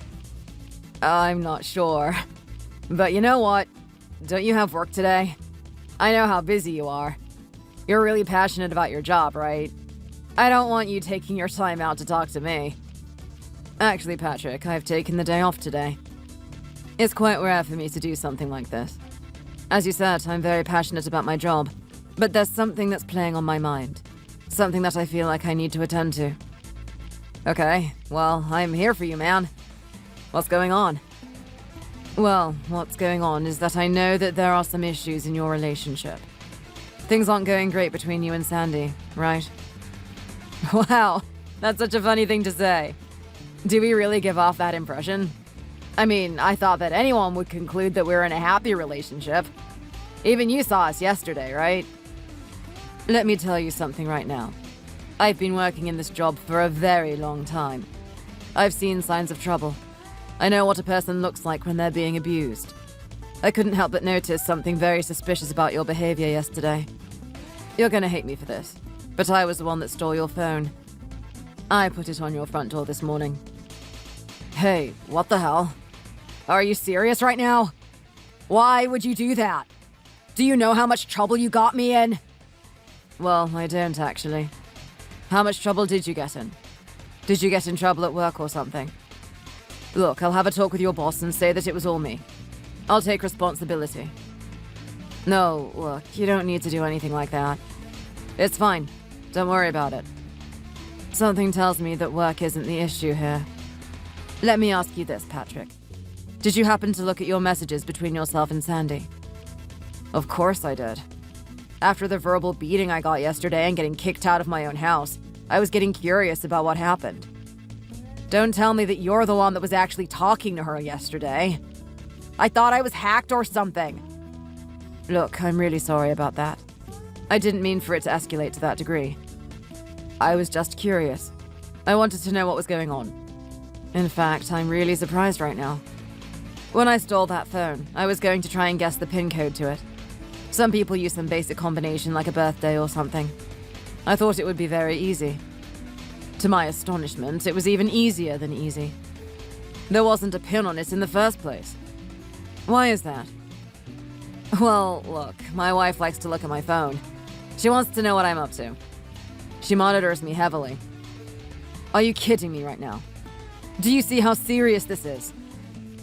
I'm not sure. But you know what? Don't you have work today? I know how busy you are. You're really passionate about your job, right? I don't want you taking your time out to talk to me. Actually, Patrick, I've taken the day off today. It's quite rare for me to do something like this. As you said, I'm very passionate about my job. But there's something that's playing on my mind. Something that I feel like I need to attend to. Okay, well, I'm here for you, man. What's going on? Well, what's going on is that I know that there are some issues in your relationship. Things aren't going great between you and Sandy, right? Wow, that's such a funny thing to say. Do we really give off that impression? I mean, I thought that anyone would conclude that we're in a happy relationship. Even you saw us yesterday, right? Let me tell you something right now. I've been working in this job for a very long time. I've seen signs of trouble. I know what a person looks like when they're being abused. I couldn't help but notice something very suspicious about your behavior yesterday. You're gonna hate me for this, but I was the one that stole your phone. I put it on your front door this morning. Hey, what the hell? Are you serious right now? Why would you do that? Do you know how much trouble you got me in? Well, I don't actually. How much trouble did you get in? Did you get in trouble at work or something? Look, I'll have a talk with your boss and say that it was all me. I'll take responsibility. No, look, you don't need to do anything like that. It's fine. Don't worry about it. Something tells me that work isn't the issue here. Let me ask you this, Patrick. Did you happen to look at your messages between yourself and Sandy? Of course I did. After the verbal beating I got yesterday and getting kicked out of my own house, I was getting curious about what happened. Don't tell me that you're the one that was actually talking to her yesterday. I thought I was hacked or something. Look, I'm really sorry about that. I didn't mean for it to escalate to that degree. I was just curious. I wanted to know what was going on. In fact, I'm really surprised right now. When I stole that phone, I was going to try and guess the PIN code to it. Some people use some basic combination like a birthday or something. I thought it would be very easy. To my astonishment, it was even easier than easy. There wasn't a pin on it in the first place. Why is that? Well, look, my wife likes to look at my phone. She wants to know what I'm up to. She monitors me heavily. Are you kidding me right now? Do you see how serious this is?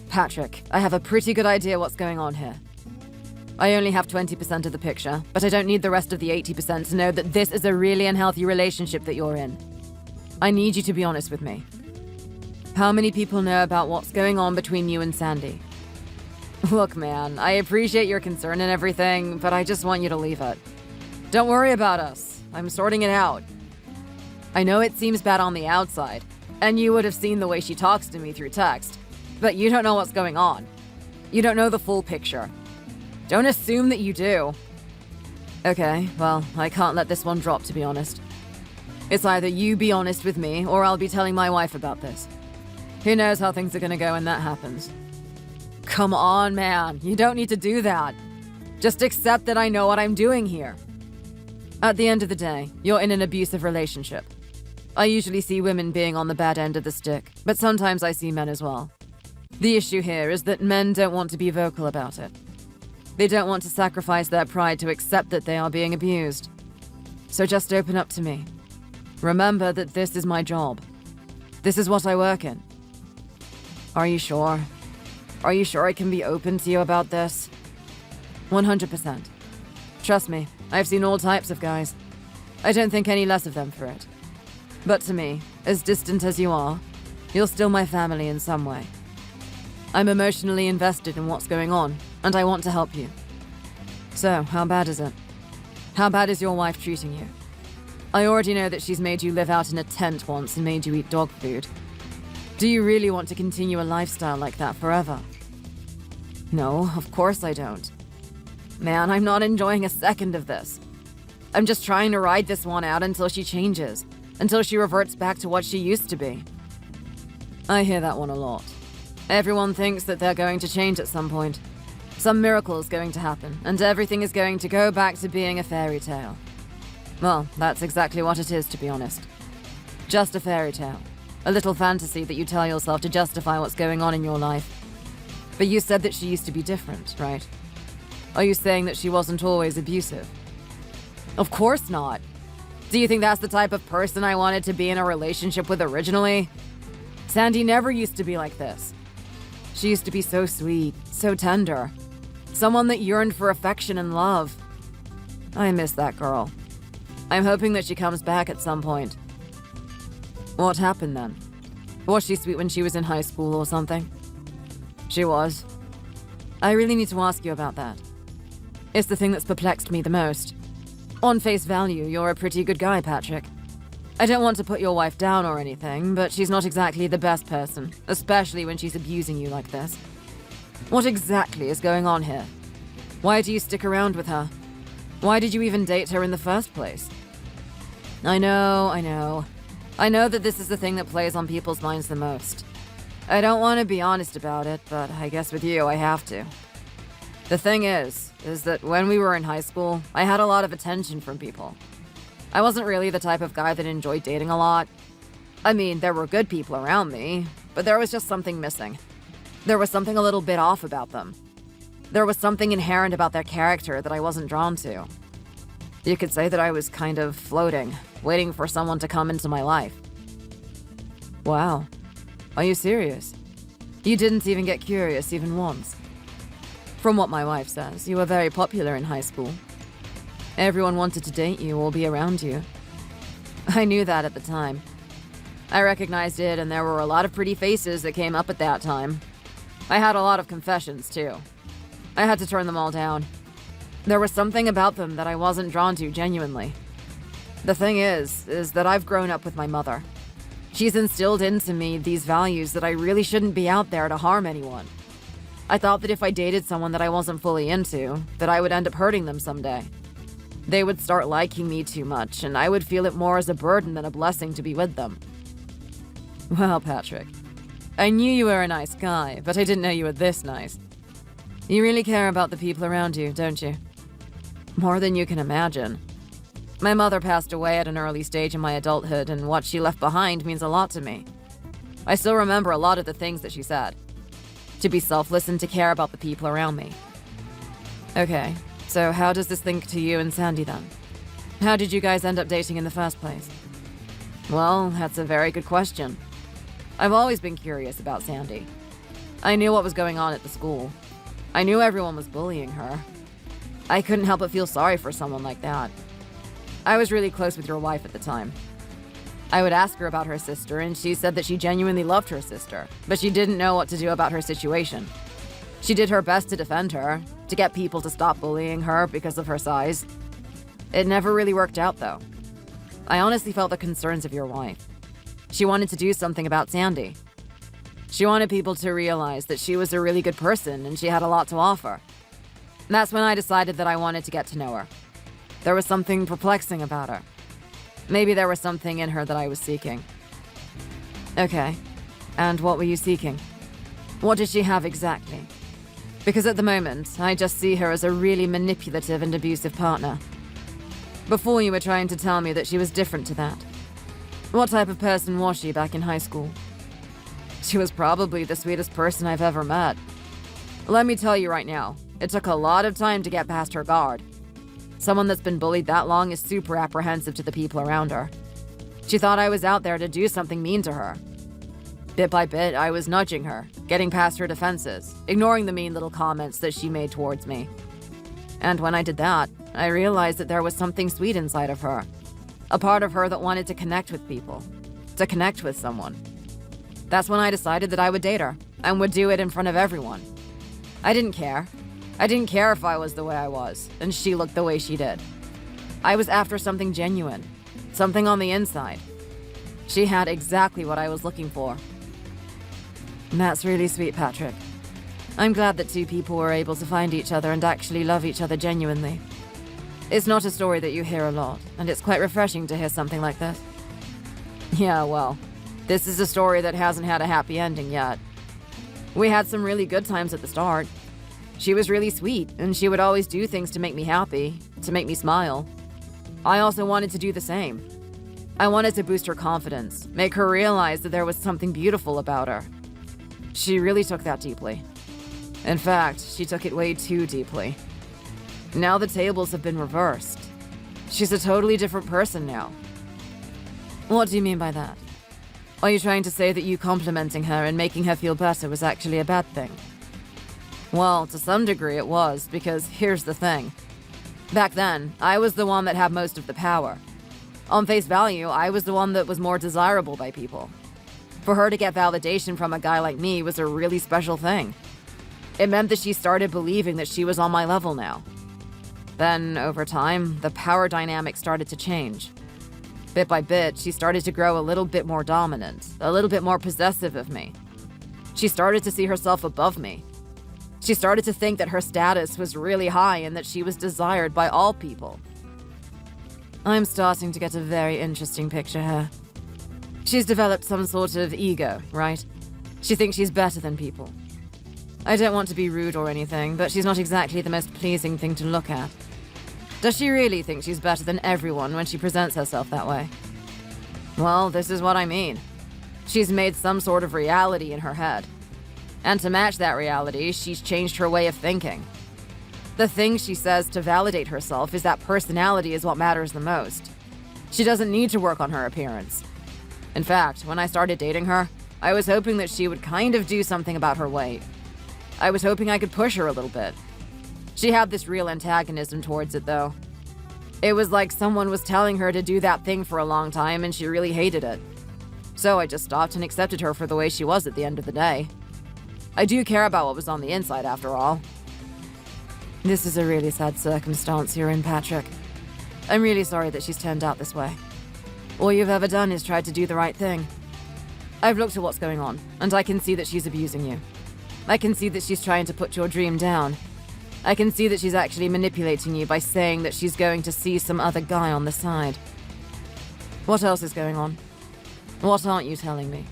Patrick, I have a pretty good idea what's going on here. I only have 20% of the picture, but I don't need the rest of the 80% to know that this is a really unhealthy relationship that you're in. I need you to be honest with me. How many people know about what's going on between you and Sandy? Look, man, I appreciate your concern and everything, but I just want you to leave it. Don't worry about us. I'm sorting it out. I know it seems bad on the outside, and you would have seen the way she talks to me through text, but you don't know what's going on. You don't know the full picture. Don't assume that you do. Okay, well, I can't let this one drop, to be honest. It's either you be honest with me, or I'll be telling my wife about this. Who knows how things are gonna go when that happens. Come on, man. You don't need to do that. Just accept that I know what I'm doing here. At the end of the day, you're in an abusive relationship. I usually see women being on the bad end of the stick, but sometimes I see men as well. The issue here is that men don't want to be vocal about it. They don't want to sacrifice their pride to accept that they are being abused. So just open up to me. Remember that this is my job. This is what I work in. Are you sure? Are you sure I can be open to you about this? 100%. Trust me, I've seen all types of guys. I don't think any less of them for it. But to me, as distant as you are, you're still my family in some way. I'm emotionally invested in what's going on, and I want to help you. So, how bad is it? How bad is your wife treating you? I already know that she's made you live out in a tent once and made you eat dog food. Do you really want to continue a lifestyle like that forever? No, of course I don't. Man, I'm not enjoying a second of this. I'm just trying to ride this one out until she changes, until she reverts back to what she used to be. I hear that one a lot. Everyone thinks that they're going to change at some point. Some miracle is going to happen, and everything is going to go back to being a fairy tale. Well, that's exactly what it is, to be honest. Just a fairy tale. A little fantasy that you tell yourself to justify what's going on in your life. But you said that she used to be different, right? Are you saying that she wasn't always abusive? Of course not. Do you think that's the type of person I wanted to be in a relationship with originally? Sandy never used to be like this. She used to be so sweet, so tender. Someone that yearned for affection and love. I miss that girl. I'm hoping that she comes back at some point. What happened then? Was she sweet when she was in high school or something? She was. I really need to ask you about that. It's the thing that's perplexed me the most. On face value, you're a pretty good guy, Patrick. I don't want to put your wife down or anything, but she's not exactly the best person, especially when she's abusing you like this. What exactly is going on here? Why do you stick around with her? Why did you even date her in the first place? I know. I know that this is the thing that plays on people's minds the most. I don't want to be honest about it, but I guess with you, I have to. The thing is that when we were in high school, I had a lot of attention from people. I wasn't really the type of guy that enjoyed dating a lot. I mean, there were good people around me, but there was just something missing. There was something a little bit off about them. There was something inherent about their character that I wasn't drawn to. You could say that I was kind of floating, waiting for someone to come into my life. Wow. Are you serious? You didn't even get curious even once. From what my wife says, you were very popular in high school. Everyone wanted to date you or be around you. I knew that at the time. I recognized it, and there were a lot of pretty faces that came up at that time. I had a lot of confessions, too. I had to turn them all down. There was something about them that I wasn't drawn to genuinely. The thing is that I've grown up with my mother. She's instilled into me these values that I really shouldn't be out there to harm anyone. I thought that if I dated someone that I wasn't fully into, that I would end up hurting them someday. They would start liking me too much, and I would feel it more as a burden than a blessing to be with them. Well, Patrick, I knew you were a nice guy, but I didn't know you were this nice. You really care about the people around you, don't you? More than you can imagine. My mother passed away at an early stage in my adulthood, and what she left behind means a lot to me. I still remember a lot of the things that she said. To be selfless and to care about the people around me. Okay, so how does this link to you and Sandy then? How did you guys end up dating in the first place? Well, that's a very good question. I've always been curious about Sandy. I knew what was going on at the school. I knew everyone was bullying her. I couldn't help but feel sorry for someone like that. I was really close with your wife at the time. I would ask her about her sister, and she said that she genuinely loved her sister, but she didn't know what to do about her situation. She did her best to defend her, to get people to stop bullying her because of her size. It never really worked out, though. I honestly felt the concerns of your wife. She wanted to do something about Sandy. She wanted people to realize that she was a really good person and she had a lot to offer. That's when I decided that I wanted to get to know her. There was something perplexing about her. Maybe there was something in her that I was seeking. Okay, and what were you seeking? What did she have exactly? Because at the moment, I just see her as a really manipulative and abusive partner. Before you were trying to tell me that she was different to that. What type of person was she back in high school? She was probably the sweetest person I've ever met. Let me tell you right now, it took a lot of time to get past her guard. Someone that's been bullied that long is super apprehensive to the people around her. She thought I was out there to do something mean to her. Bit by bit, I was nudging her, getting past her defenses, ignoring the mean little comments that she made towards me. And when I did that, I realized that there was something sweet inside of her. A part of her that wanted to connect with people. To connect with someone. That's when I decided that I would date her, and would do it in front of everyone. I didn't care. I didn't care if I was the way I was, and she looked the way she did. I was after something genuine. Something on the inside. She had exactly what I was looking for. And that's really sweet, Patrick. I'm glad that two people were able to find each other and actually love each other genuinely. It's not a story that you hear a lot, and it's quite refreshing to hear something like this. Yeah, well, this is a story that hasn't had a happy ending yet. We had some really good times at the start. She was really sweet, and she would always do things to make me happy, to make me smile. I also wanted to do the same. I wanted to boost her confidence, make her realize that there was something beautiful about her. She really took that deeply. In fact, she took it way too deeply. Now the tables have been reversed. She's a totally different person now. What do you mean by that? Are you trying to say that you complimenting her and making her feel better was actually a bad thing? Well, to some degree it was, because here's the thing. Back then, I was the one that had most of the power. On face value, I was the one that was more desirable by people. For her to get validation from a guy like me was a really special thing. It meant that she started believing that she was on my level now. Then, over time, the power dynamic started to change. Bit by bit, she started to grow a little bit more dominant, a little bit more possessive of me. She started to see herself above me. She started to think that her status was really high and that she was desired by all people. I'm starting to get a very interesting picture here. She's developed some sort of ego, right? She thinks she's better than people. I don't want to be rude or anything, but she's not exactly the most pleasing thing to look at. Does she really think she's better than everyone when she presents herself that way? Well, this is what I mean. She's made some sort of reality in her head. And to match that reality, she's changed her way of thinking. The thing she says to validate herself is that personality is what matters the most. She doesn't need to work on her appearance. In fact, when I started dating her, I was hoping that she would kind of do something about her weight. I was hoping I could push her a little bit. She had this real antagonism towards it, though. It was like someone was telling her to do that thing for a long time, and she really hated it. So I just stopped and accepted her for the way she was at the end of the day. I do care about what was on the inside, after all. This is a really sad circumstance you're in, Patrick. I'm really sorry that she's turned out this way. All you've ever done is tried to do the right thing. I've looked at what's going on, and I can see that she's abusing you. I can see that she's trying to put your dream down. I can see that she's actually manipulating you by saying that she's going to see some other guy on the side. What else is going on? What aren't you telling me?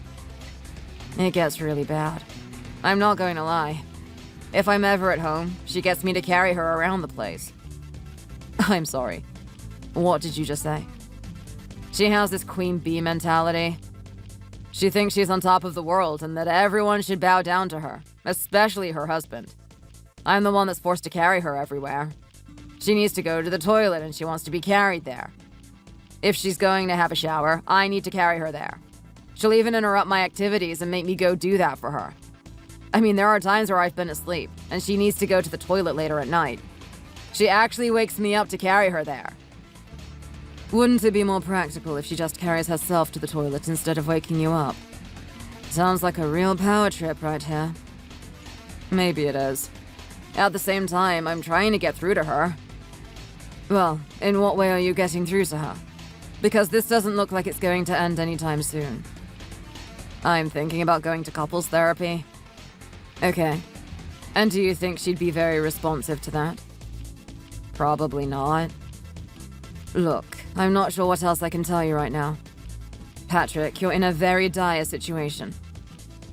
It gets really bad. I'm not going to lie. If I'm ever at home, she gets me to carry her around the place. I'm sorry. What did you just say? She has this queen bee mentality. She thinks she's on top of the world and that everyone should bow down to her, especially her husband. I'm the one that's forced to carry her everywhere. She needs to go to the toilet and she wants to be carried there. If she's going to have a shower, I need to carry her there. She'll even interrupt my activities and make me go do that for her. I mean, there are times where I've been asleep, and she needs to go to the toilet later at night. She actually wakes me up to carry her there. Wouldn't it be more practical if she just carries herself to the toilet instead of waking you up? Sounds like a real power trip right here. Maybe it is. At the same time, I'm trying to get through to her. Well, in what way are you getting through to her? Because this doesn't look like it's going to end anytime soon. I'm thinking about going to couples therapy. Okay. And do you think she'd be very responsive to that? Probably not. Look, I'm not sure what else I can tell you right now. Patrick, you're in a very dire situation.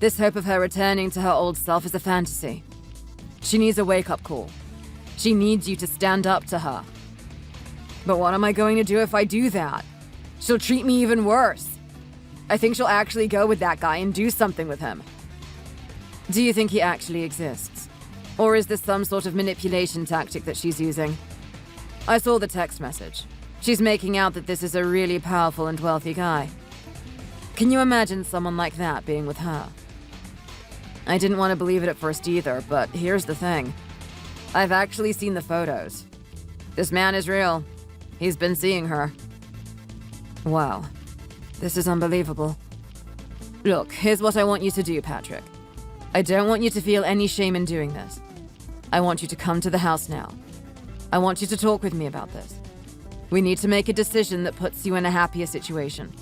This hope of her returning to her old self is a fantasy. She needs a wake-up call. She needs you to stand up to her. But what am I going to do if I do that? She'll treat me even worse. I think she'll actually go with that guy and do something with him. Do you think he actually exists? Or is this some sort of manipulation tactic that she's using? I saw the text message. She's making out that this is a really powerful and wealthy guy. Can you imagine someone like that being with her? I didn't want to believe it at first either, but here's the thing. I've actually seen the photos. This man is real. He's been seeing her. Wow. This is unbelievable. Look, here's what I want you to do, Patrick. I don't want you to feel any shame in doing this. I want you to come to the house now. I want you to talk with me about this. We need to make a decision that puts you in a happier situation.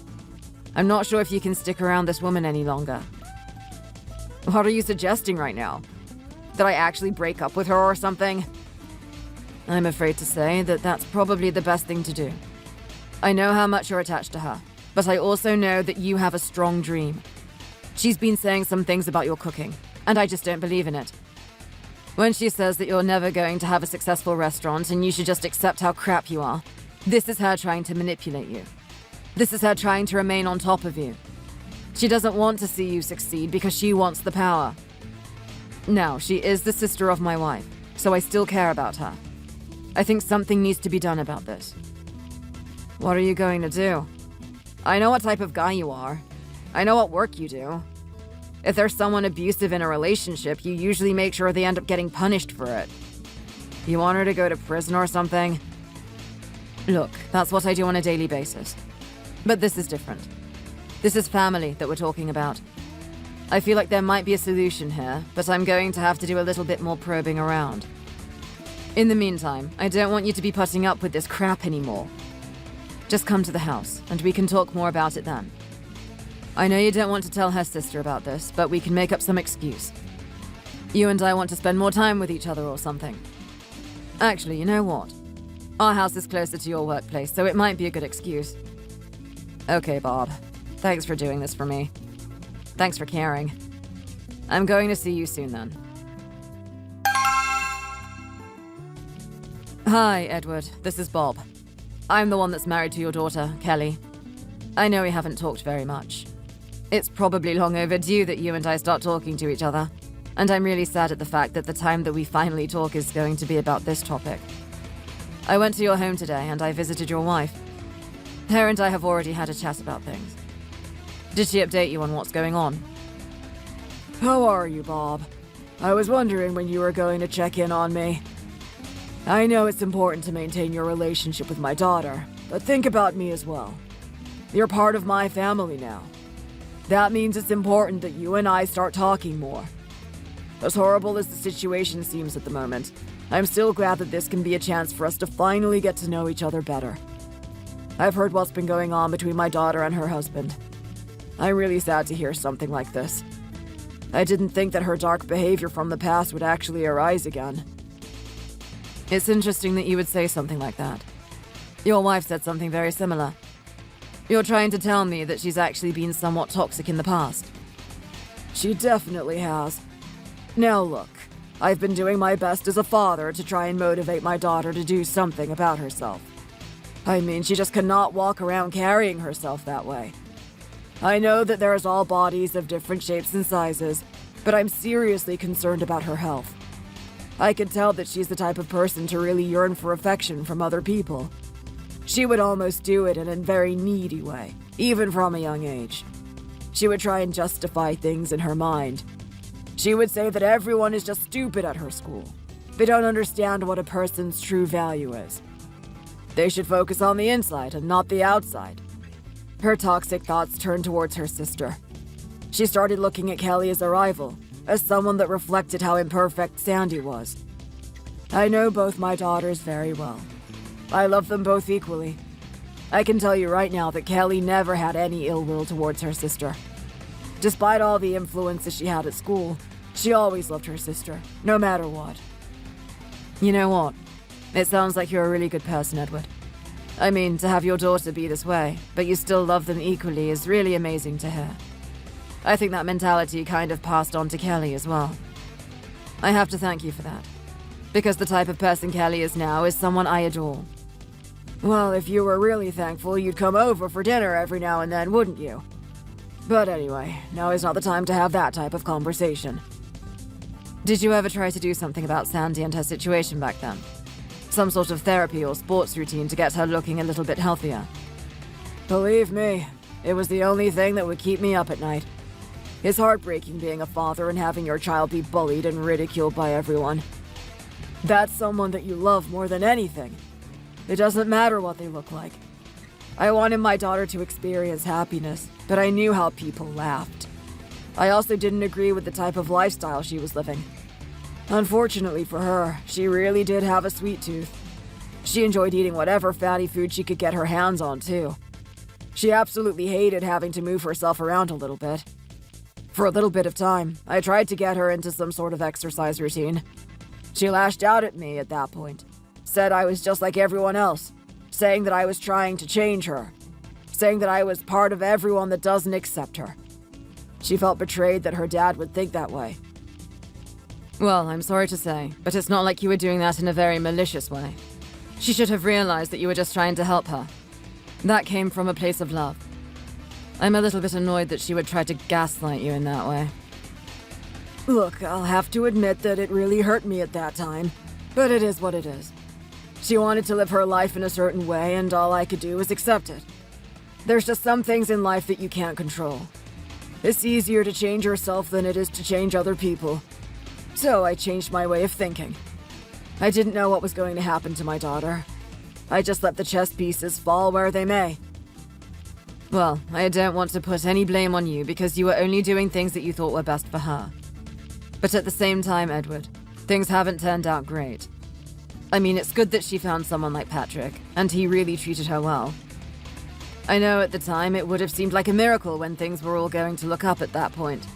I'm not sure if you can stick around this woman any longer. What are you suggesting right now? That I actually break up with her or something? I'm afraid to say that that's probably the best thing to do. I know how much you're attached to her, but I also know that you have a strong dream. She's been saying some things about your cooking, and I just don't believe in it. When she says that you're never going to have a successful restaurant and you should just accept how crap you are, this is her trying to manipulate you. This is her trying to remain on top of you. She doesn't want to see you succeed because she wants the power. Now, she is the sister of my wife, so I still care about her. I think something needs to be done about this. What are you going to do? I know what type of guy you are. I know what work you do. If there's someone abusive in a relationship, you usually make sure they end up getting punished for it. You want her to go to prison or something? Look, that's what I do on a daily basis. But this is different. This is family that we're talking about. I feel like there might be a solution here, but I'm going to have to do a little bit more probing around. In the meantime, I don't want you to be putting up with this crap anymore. Just come to the house, and we can talk more about it then. I know you don't want to tell her sister about this, but we can make up some excuse. You and I want to spend more time with each other or something. Actually, you know what? Our house is closer to your workplace, so it might be a good excuse. Okay, Bob. Thanks for doing this for me. Thanks for caring. I'm going to see you soon then. Hi, Edward. This is Bob. I'm the one that's married to your daughter, Kelly. I know we haven't talked very much. It's probably long overdue that you and I start talking to each other, and I'm really sad at the fact that the time that we finally talk is going to be about this topic. I went to your home today and I visited your wife. Her and I have already had a chat about things. Did she update you on what's going on? How are you, Bob? I was wondering when you were going to check in on me. I know it's important to maintain your relationship with my daughter, but think about me as well. You're part of my family now. That means it's important that you and I start talking more. As horrible as the situation seems at the moment, I'm still glad that this can be a chance for us to finally get to know each other better. I've heard what's been going on between my daughter and her husband. I'm really sad to hear something like this. I didn't think that her dark behavior from the past would actually arise again. It's interesting that you would say something like that. Your wife said something very similar. You're trying to tell me that she's actually been somewhat toxic in the past. She definitely has. Now look, I've been doing my best as a father to try and motivate my daughter to do something about herself. I mean, she just cannot walk around carrying herself that way. I know that there's all bodies of different shapes and sizes, but I'm seriously concerned about her health. I can tell that she's the type of person to really yearn for affection from other people. She would almost do it in a very needy way, even from a young age. She would try and justify things in her mind. She would say that everyone is just stupid at her school. They don't understand what a person's true value is. They should focus on the inside and not the outside. Her toxic thoughts turned towards her sister. She started looking at Kelly as a rival, as someone that reflected how imperfect Sandy was. I know both my daughters very well. I love them both equally. I can tell you right now that Kelly never had any ill will towards her sister. Despite all the influences she had at school, she always loved her sister, no matter what. You know what? It sounds like you're a really good person, Edward. I mean, to have your daughter be this way, but you still love them equally is really amazing to hear. I think that mentality kind of passed on to Kelly as well. I have to thank you for that. Because the type of person Kelly is now is someone I adore. Well, if you were really thankful, you'd come over for dinner every now and then, wouldn't you? But anyway, now is not the time to have that type of conversation. Did you ever try to do something about Sandy and her situation back then? Some sort of therapy or sports routine to get her looking a little bit healthier? Believe me, it was the only thing that would keep me up at night. It's heartbreaking being a father and having your child be bullied and ridiculed by everyone. That's someone that you love more than anything. It doesn't matter what they look like. I wanted my daughter to experience happiness, but I knew how people laughed. I also didn't agree with the type of lifestyle she was living. Unfortunately for her, she really did have a sweet tooth. She enjoyed eating whatever fatty food she could get her hands on, too. She absolutely hated having to move herself around a little bit. For a little bit of time, I tried to get her into some sort of exercise routine. She lashed out at me at that point, said I was just like everyone else, saying that I was trying to change her, saying that I was part of everyone that doesn't accept her. She felt betrayed that her dad would think that way. Well, I'm sorry to say, but it's not like you were doing that in a very malicious way. She should have realized that you were just trying to help her. That came from a place of love. I'm a little bit annoyed that she would try to gaslight you in that way. Look, I'll have to admit that it really hurt me at that time, but it is what it is. She wanted to live her life in a certain way, and all I could do was accept it. There's just some things in life that you can't control. It's easier to change yourself than it is to change other people. So I changed my way of thinking. I didn't know what was going to happen to my daughter. I just let the chess pieces fall where they may. Well, I don't want to put any blame on you because you were only doing things that you thought were best for her. But at the same time, Edward, things haven't turned out great. I mean, it's good that she found someone like Patrick, and he really treated her well. I know at the time it would have seemed like a miracle when things were all going to look up at that point.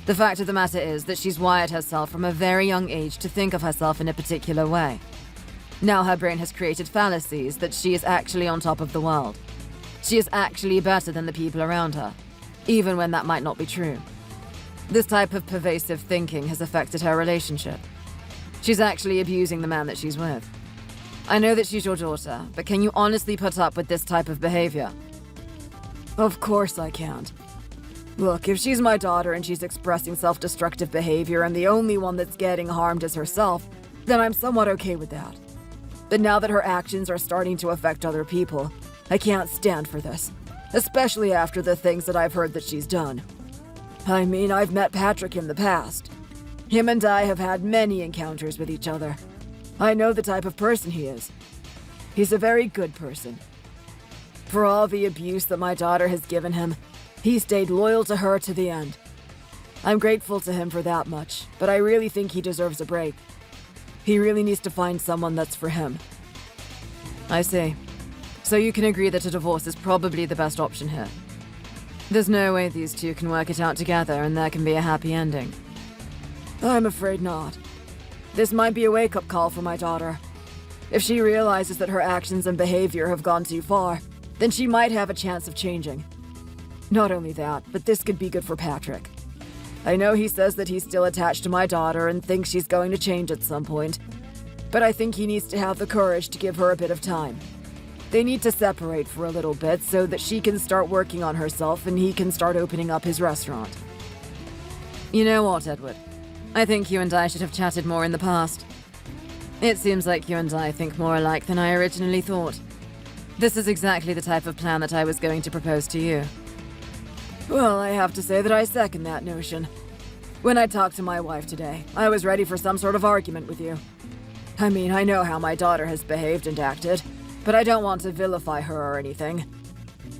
The fact of the matter is that she's wired herself from a very young age to think of herself in a particular way. Now her brain has created fallacies that she is actually on top of the world. She is actually better than the people around her, even when that might not be true. This type of pervasive thinking has affected her relationship. She's actually abusing the man that she's with. I know that she's your daughter, but can you honestly put up with this type of behavior? Of course I can't. Look, if she's my daughter and she's expressing self-destructive behavior and the only one that's getting harmed is herself, then I'm somewhat okay with that. But now that her actions are starting to affect other people, I can't stand for this. Especially after the things that I've heard that she's done. I mean, I've met Patrick in the past. Him and I have had many encounters with each other. I know the type of person he is. He's a very good person. For all the abuse that my daughter has given him, he stayed loyal to her to the end. I'm grateful to him for that much, but I really think he deserves a break. He really needs to find someone that's for him. I see. So you can agree that a divorce is probably the best option here. There's no way these two can work it out together and there can be a happy ending. I'm afraid not. This might be a wake-up call for my daughter. If she realizes that her actions and behavior have gone too far, then she might have a chance of changing. Not only that, but this could be good for Patrick. I know he says that he's still attached to my daughter and thinks she's going to change at some point, but I think he needs to have the courage to give her a bit of time. They need to separate for a little bit so that she can start working on herself and he can start opening up his restaurant. You know what, Edward? I think you and I should have chatted more in the past. It seems like you and I think more alike than I originally thought. This is exactly the type of plan that I was going to propose to you. Well, I have to say that I second that notion. When I talked to my wife today, I was ready for some sort of argument with you. I mean, I know how my daughter has behaved and acted, but I don't want to vilify her or anything.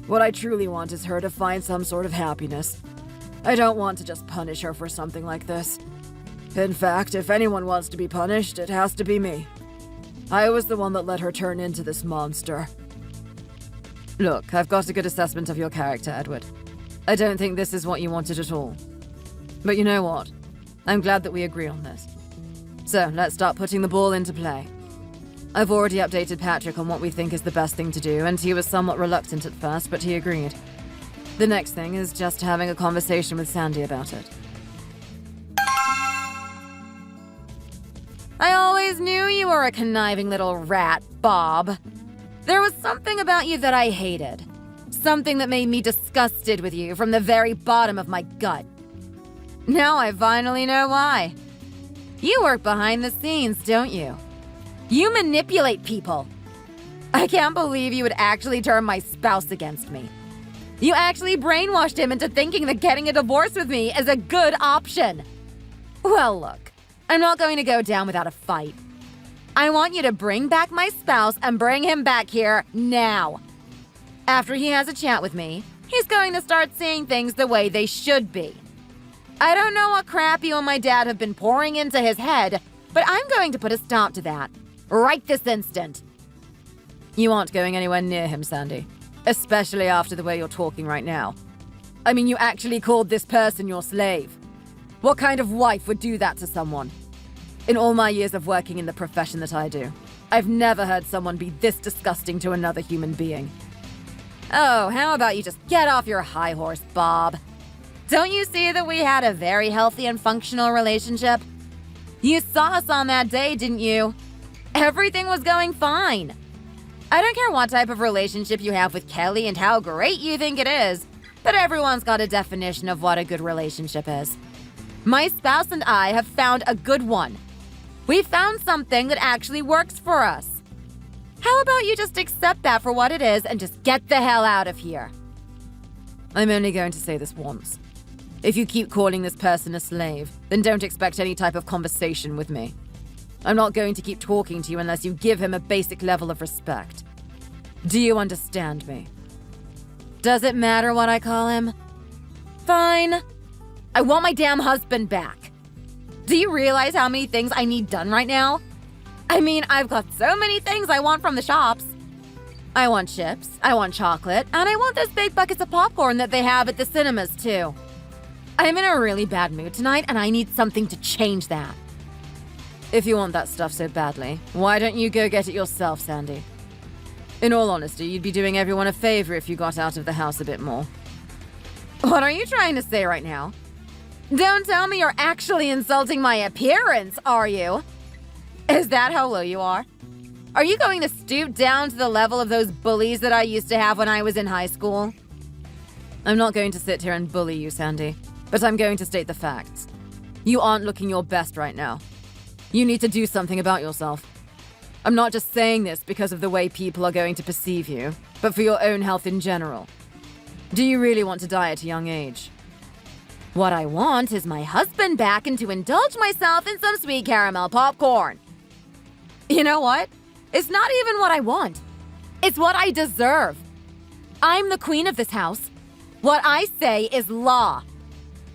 What I truly want is her to find some sort of happiness. I don't want to just punish her for something like this. In fact, if anyone wants to be punished, it has to be me. I was the one that let her turn into this monster. Look, I've got a good assessment of your character, Edward. I don't think this is what you wanted at all. But you know what? I'm glad that we agree on this. So, let's start putting the ball into play. I've already updated Patrick on what we think is the best thing to do, and he was somewhat reluctant at first, but he agreed. The next thing is just having a conversation with Sandy about it. I always knew you were a conniving little rat, Bob. There was something about you that I hated. Something that made me disgusted with you from the very bottom of my gut. Now I finally know why. You work behind the scenes, don't you? You manipulate people. I can't believe you would actually turn my spouse against me. You actually brainwashed him into thinking that getting a divorce with me is a good option. Well, look, I'm not going to go down without a fight. I want you to bring back my spouse and bring him back here now. After he has a chat with me, he's going to start seeing things the way they should be. I don't know what crap you and my dad have been pouring into his head, but I'm going to put a stop to that. Right this instant. You aren't going anywhere near him, Sandy. Especially after the way you're talking right now. I mean, you actually called this person your slave. What kind of wife would do that to someone? In all my years of working in the profession that I do, I've never heard someone be this disgusting to another human being. Oh, how about you just get off your high horse, Bob? Don't you see that we had a very healthy and functional relationship? You saw us on that day, didn't you? Everything was going fine. I don't care what type of relationship you have with Kelly and how great you think it is, but everyone's got a definition of what a good relationship is. My spouse and I have found a good one. We found something that actually works for us. How about you just accept that for what it is and just get the hell out of here? I'm only going to say this once. If you keep calling this person a slave, then don't expect any type of conversation with me. I'm not going to keep talking to you unless you give him a basic level of respect. Do you understand me? Does it matter what I call him? Fine. I want my damn husband back. Do you realize how many things I need done right now? I mean, I've got so many things I want from the shops. I want chips, I want chocolate, and I want those big buckets of popcorn that they have at the cinemas, too. I'm in a really bad mood tonight, and I need something to change that. If you want that stuff so badly, why don't you go get it yourself, Sandy? In all honesty, you'd be doing everyone a favor if you got out of the house a bit more. What are you trying to say right now? Don't tell me you're actually insulting my appearance, are you? Is that how low you are? Are you going to stoop down to the level of those bullies that I used to have when I was in high school? I'm not going to sit here and bully you, Sandy, but I'm going to state the facts. You aren't looking your best right now. You need to do something about yourself. I'm not just saying this because of the way people are going to perceive you, but for your own health in general. Do you really want to die at a young age? What I want is my husband back and to indulge myself in some sweet caramel popcorn. You know what? It's not even what I want. It's what I deserve. I'm the queen of this house. What I say is law.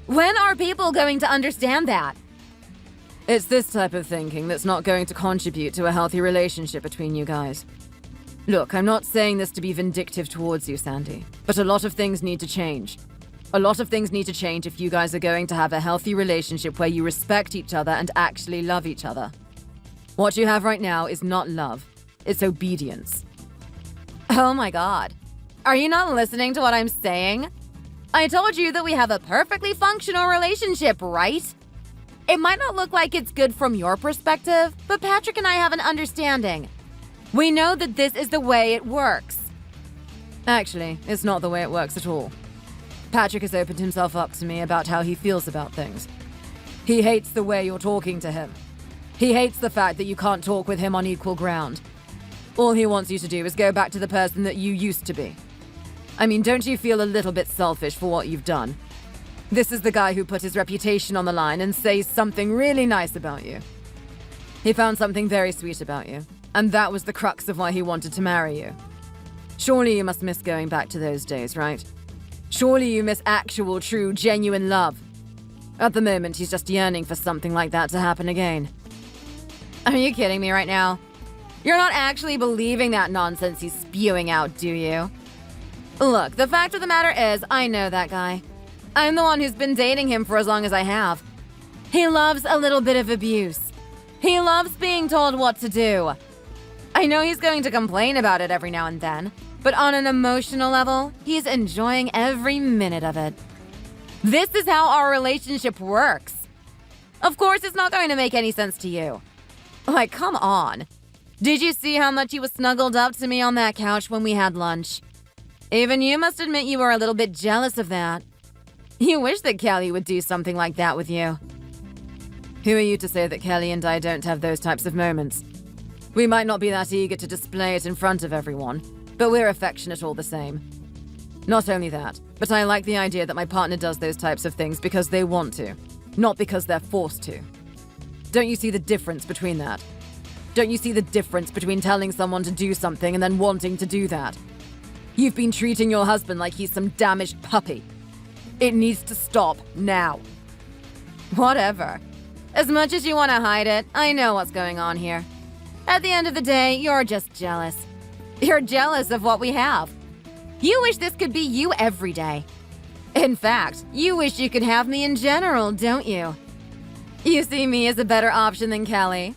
When are people going to understand that? It's this type of thinking that's not going to contribute to a healthy relationship between you guys. Look, I'm not saying this to be vindictive towards you, Sandy, but a lot of things need to change. A lot of things need to change if you guys are going to have a healthy relationship where you respect each other and actually love each other. What you have right now is not love. It's obedience. Oh my god. Are you not listening to what I'm saying? I told you that we have a perfectly functional relationship, right? It might not look like it's good from your perspective, but Patrick and I have an understanding. We know that this is the way it works. Actually, it's not the way it works at all. Patrick has opened himself up to me about how he feels about things. He hates the way you're talking to him. He hates the fact that you can't talk with him on equal ground. All he wants you to do is go back to the person that you used to be. I mean, don't you feel a little bit selfish for what you've done? This is the guy who put his reputation on the line and says something really nice about you. He found something very sweet about you, and that was the crux of why he wanted to marry you. Surely you must miss going back to those days, right? Surely you miss actual, true, genuine love. At the moment, he's just yearning for something like that to happen again. Are you kidding me right now? You're not actually believing that nonsense he's spewing out, do you? Look, the fact of the matter is, I know that guy. I'm the one who's been dating him for as long as I have. He loves a little bit of abuse. He loves being told what to do. I know he's going to complain about it every now and then, but on an emotional level, he's enjoying every minute of it. This is how our relationship works. Of course, it's not going to make any sense to you. Like, come on. Did you see how much he was snuggled up to me on that couch when we had lunch? Even you must admit you were a little bit jealous of that. You wish that Kelly would do something like that with you. Who are you to say that Kelly and I don't have those types of moments? We might not be that eager to display it in front of everyone, but we're affectionate all the same. Not only that, but I like the idea that my partner does those types of things because they want to, not because they're forced to. Don't you see the difference between that? Don't you see the difference between telling someone to do something and then wanting to do that? You've been treating your husband like he's some damaged puppy. It needs to stop now. Whatever. As much as you want to hide it, I know what's going on here. At the end of the day, you're just jealous. You're jealous of what we have. You wish this could be you every day. In fact, you wish you could have me in general, don't you? You see me as a better option than Kelly.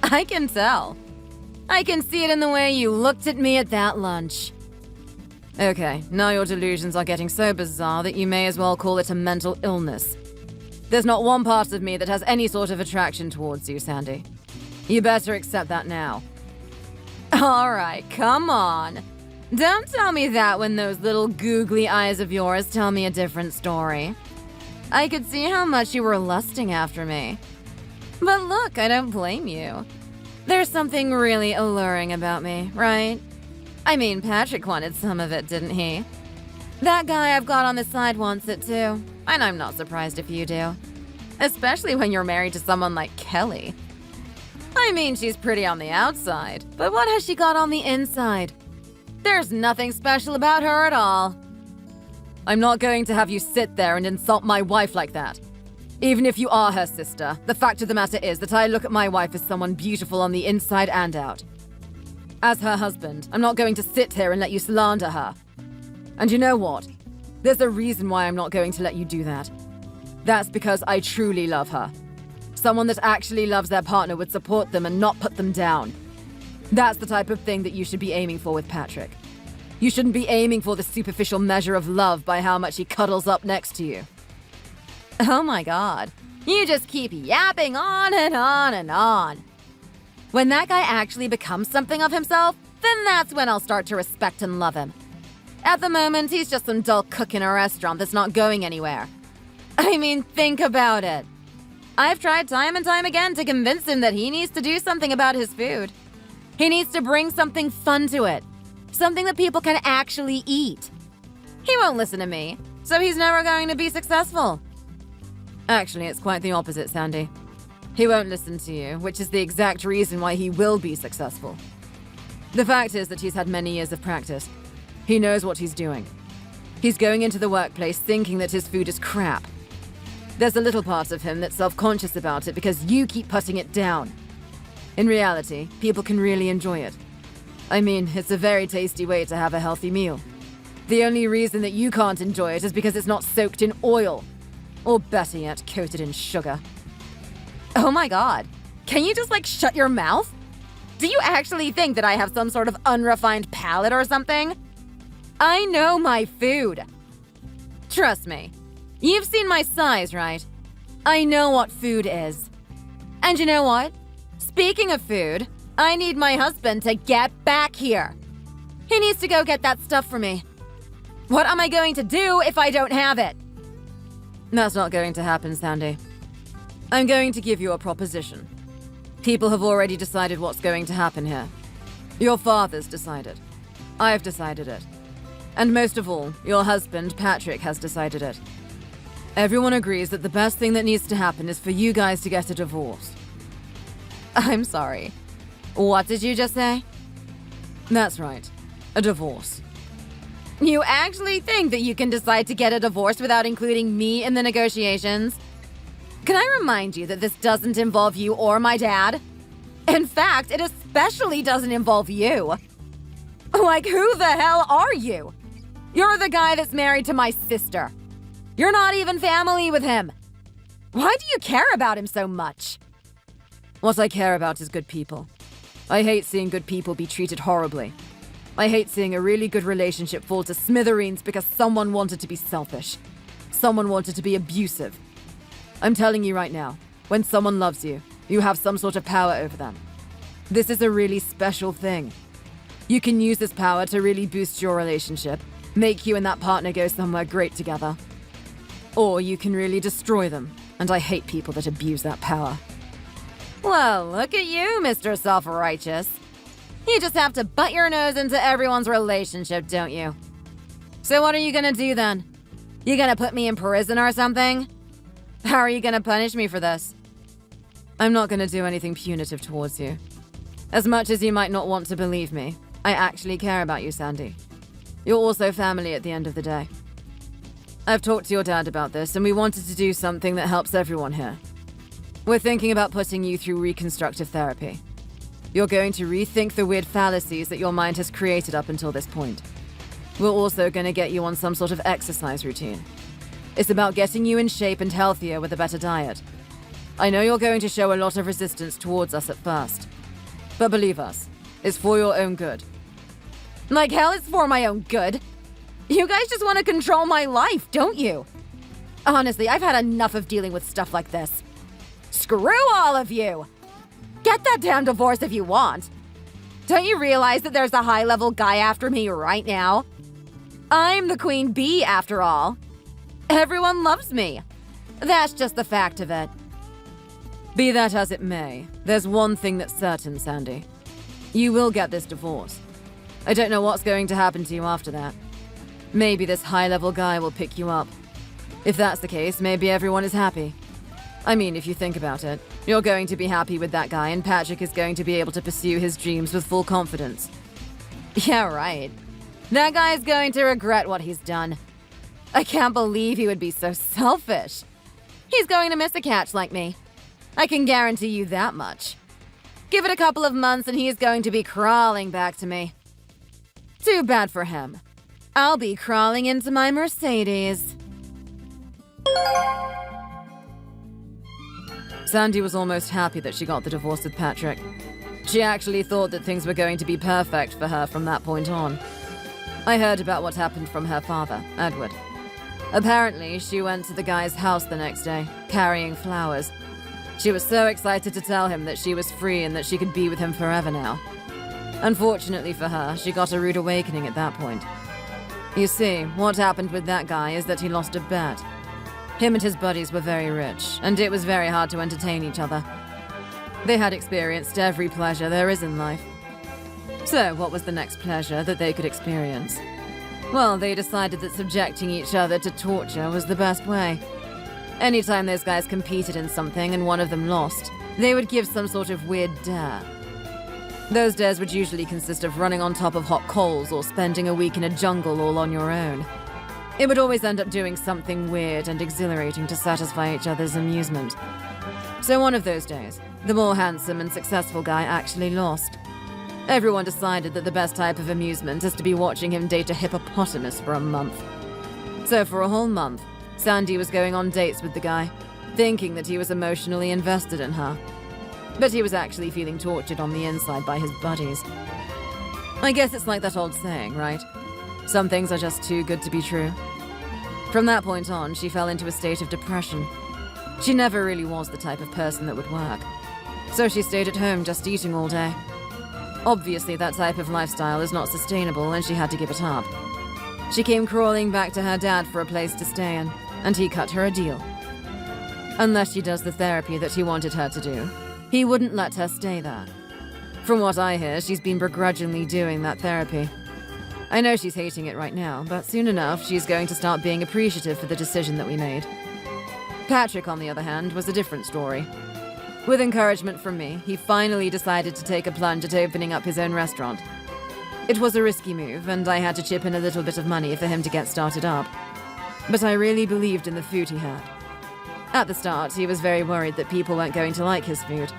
I can tell. I can see it in the way you looked at me at that lunch. Okay, now your delusions are getting so bizarre that you may as well call it a mental illness. There's not one part of me that has any sort of attraction towards you, Sandy. You better accept that now. Alright, come on. Don't tell me that when those little googly eyes of yours tell me a different story. I could see how much you were lusting after me. But look, I don't blame you. There's something really alluring about me, right? I mean, Patrick wanted some of it, didn't he? That guy I've got on the side wants it too, and I'm not surprised if you do. Especially when you're married to someone like Kelly. I mean, she's pretty on the outside, but what has she got on the inside? There's nothing special about her at all. I'm not going to have you sit there and insult my wife like that. Even if you are her sister, the fact of the matter is that I look at my wife as someone beautiful on the inside and out. As her husband, I'm not going to sit here and let you slander her. And you know what? There's a reason why I'm not going to let you do that. That's because I truly love her. Someone that actually loves their partner would support them and not put them down. That's the type of thing that you should be aiming for with Patrick. You shouldn't be aiming for the superficial measure of love by how much he cuddles up next to you. Oh my god. You just keep yapping on and on and on. When that guy actually becomes something of himself, then that's when I'll start to respect and love him. At the moment, he's just some dull cook in a restaurant that's not going anywhere. I mean, think about it. I've tried time and time again to convince him that he needs to do something about his food. He needs to bring something fun to it. Something that people can actually eat. He won't listen to me, so he's never going to be successful. Actually, it's quite the opposite, Sandy. He won't listen to you, which is the exact reason why he will be successful. The fact is that he's had many years of practice. He knows what he's doing. He's going into the workplace thinking that his food is crap. There's a little part of him that's self-conscious about it because you keep putting it down. In reality, people can really enjoy it. I mean, it's a very tasty way to have a healthy meal. The only reason that you can't enjoy it is because it's not soaked in oil. Or better yet, coated in sugar. Oh my god. Can you just, shut your mouth? Do you actually think that I have some sort of unrefined palate or something? I know my food. Trust me. You've seen my size, right? I know what food is. And you know what? Speaking of food, I need my husband to get back here. He needs to go get that stuff for me. What am I going to do if I don't have it? That's not going to happen, Sandy. I'm going to give you a proposition. People have already decided what's going to happen here. Your father's decided. I've decided it. And most of all, your husband, Patrick, has decided it. Everyone agrees that the best thing that needs to happen is for you guys to get a divorce. I'm sorry. What did you just say? That's right. A divorce. You actually think that you can decide to get a divorce without including me in the negotiations? Can I remind you that this doesn't involve you or my dad? In fact, it especially doesn't involve you. Who the hell are you? You're the guy that's married to my sister. You're not even family with him. Why do you care about him so much? What I care about is good people. I hate seeing good people be treated horribly. I hate seeing a really good relationship fall to smithereens because someone wanted to be selfish. Someone wanted to be abusive. I'm telling you right now, when someone loves you, you have some sort of power over them. This is a really special thing. You can use this power to really boost your relationship, make you and that partner go somewhere great together. Or you can really destroy them, and I hate people that abuse that power. Well, look at you, Mr. Self-Righteous. You just have to butt your nose into everyone's relationship, don't you? So what are you gonna do then? You gonna put me in prison or something? How are you gonna punish me for this? I'm not gonna do anything punitive towards you. As much as you might not want to believe me, I actually care about you, Sandy. You're also family at the end of the day. I've talked to your dad about this, and we wanted to do something that helps everyone here. We're thinking about putting you through reconstructive therapy. You're going to rethink the weird fallacies that your mind has created up until this point. We're also going to get you on some sort of exercise routine. It's about getting you in shape and healthier with a better diet. I know you're going to show a lot of resistance towards us at first. But believe us, it's for your own good. Like hell, it's for my own good. You guys just want to control my life, don't you? Honestly, I've had enough of dealing with stuff like this. Screw all of you! Get that damn divorce if you want. Don't you realize that there's a high-level guy after me right now? I'm the queen bee, after all. Everyone loves me. That's just the fact of it. Be that as it may, there's one thing that's certain, Sandy. You will get this divorce. I don't know what's going to happen to you after that. Maybe this high-level guy will pick you up. If that's the case, maybe everyone is happy. I mean, if you think about it, You're going to be happy with that guy, and Patrick is going to be able to pursue his dreams with full confidence. Yeah, right. That guy's going to regret what he's done. I can't believe he would be so selfish. He's going to miss a catch like me. I can guarantee you that much. Give it a couple of months and he's going to be crawling back to me. Too bad for him. I'll be crawling into my Mercedes. Sandy was almost happy that she got the divorce with Patrick. She actually thought that things were going to be perfect for her from that point on. I heard about what happened from her father, Edward. Apparently, she went to the guy's house the next day, carrying flowers. She was so excited to tell him that she was free and that she could be with him forever now. Unfortunately for her, she got a rude awakening at that point. You see, what happened with that guy is that he lost a bet. Him and his buddies were very rich, and it was very hard to entertain each other. They had experienced every pleasure there is in life. So, what was the next pleasure that they could experience? Well, they decided that subjecting each other to torture was the best way. Anytime those guys competed in something and one of them lost, they would give some sort of weird dare. Those dares would usually consist of running on top of hot coals or spending a week in a jungle all on your own. It would always end up doing something weird and exhilarating to satisfy each other's amusement. So one of those days, the more handsome and successful guy actually lost. Everyone decided that the best type of amusement is to be watching him date a hippopotamus for a month. So for a whole month, Sandy was going on dates with the guy, thinking that he was emotionally invested in her. But he was actually feeling tortured on the inside by his buddies. I guess it's like that old saying, right? Some things are just too good to be true. From that point on, she fell into a state of depression. She never really was the type of person that would work. So she stayed at home just eating all day. Obviously, that type of lifestyle is not sustainable and she had to give it up. She came crawling back to her dad for a place to stay in, and he cut her a deal. Unless she does the therapy that he wanted her to do, he wouldn't let her stay there. From what I hear, she's been begrudgingly doing that therapy. I know she's hating it right now, but soon enough, she's going to start being appreciative for the decision that we made. Patrick, on the other hand, was a different story. With encouragement from me, he finally decided to take a plunge at opening up his own restaurant. It was a risky move, and I had to chip in a little bit of money for him to get started up. But I really believed in the food he had. At the start, he was very worried that people weren't going to like his food.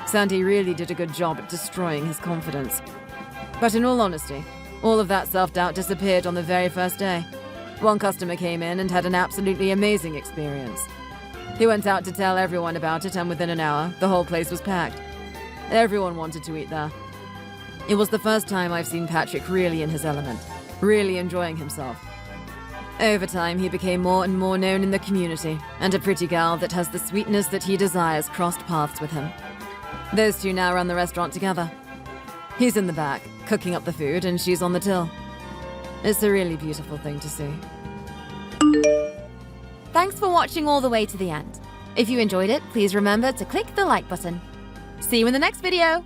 Sandy really did a good job at destroying his confidence. But in all honesty, all of that self-doubt disappeared on the very first day. One customer came in and had an absolutely amazing experience. He went out to tell everyone about it, and within an hour, the whole place was packed. Everyone wanted to eat there. It was the first time I've seen Patrick really in his element, really enjoying himself. Over time, he became more and more known in the community, and a pretty girl that has the sweetness that he desires crossed paths with him. Those two now run the restaurant together. He's in the back, cooking up the food, and she's on the till. It's a really beautiful thing to see. Thanks for watching all the way to the end. If you enjoyed it, please remember to click the like button. See you in the next video!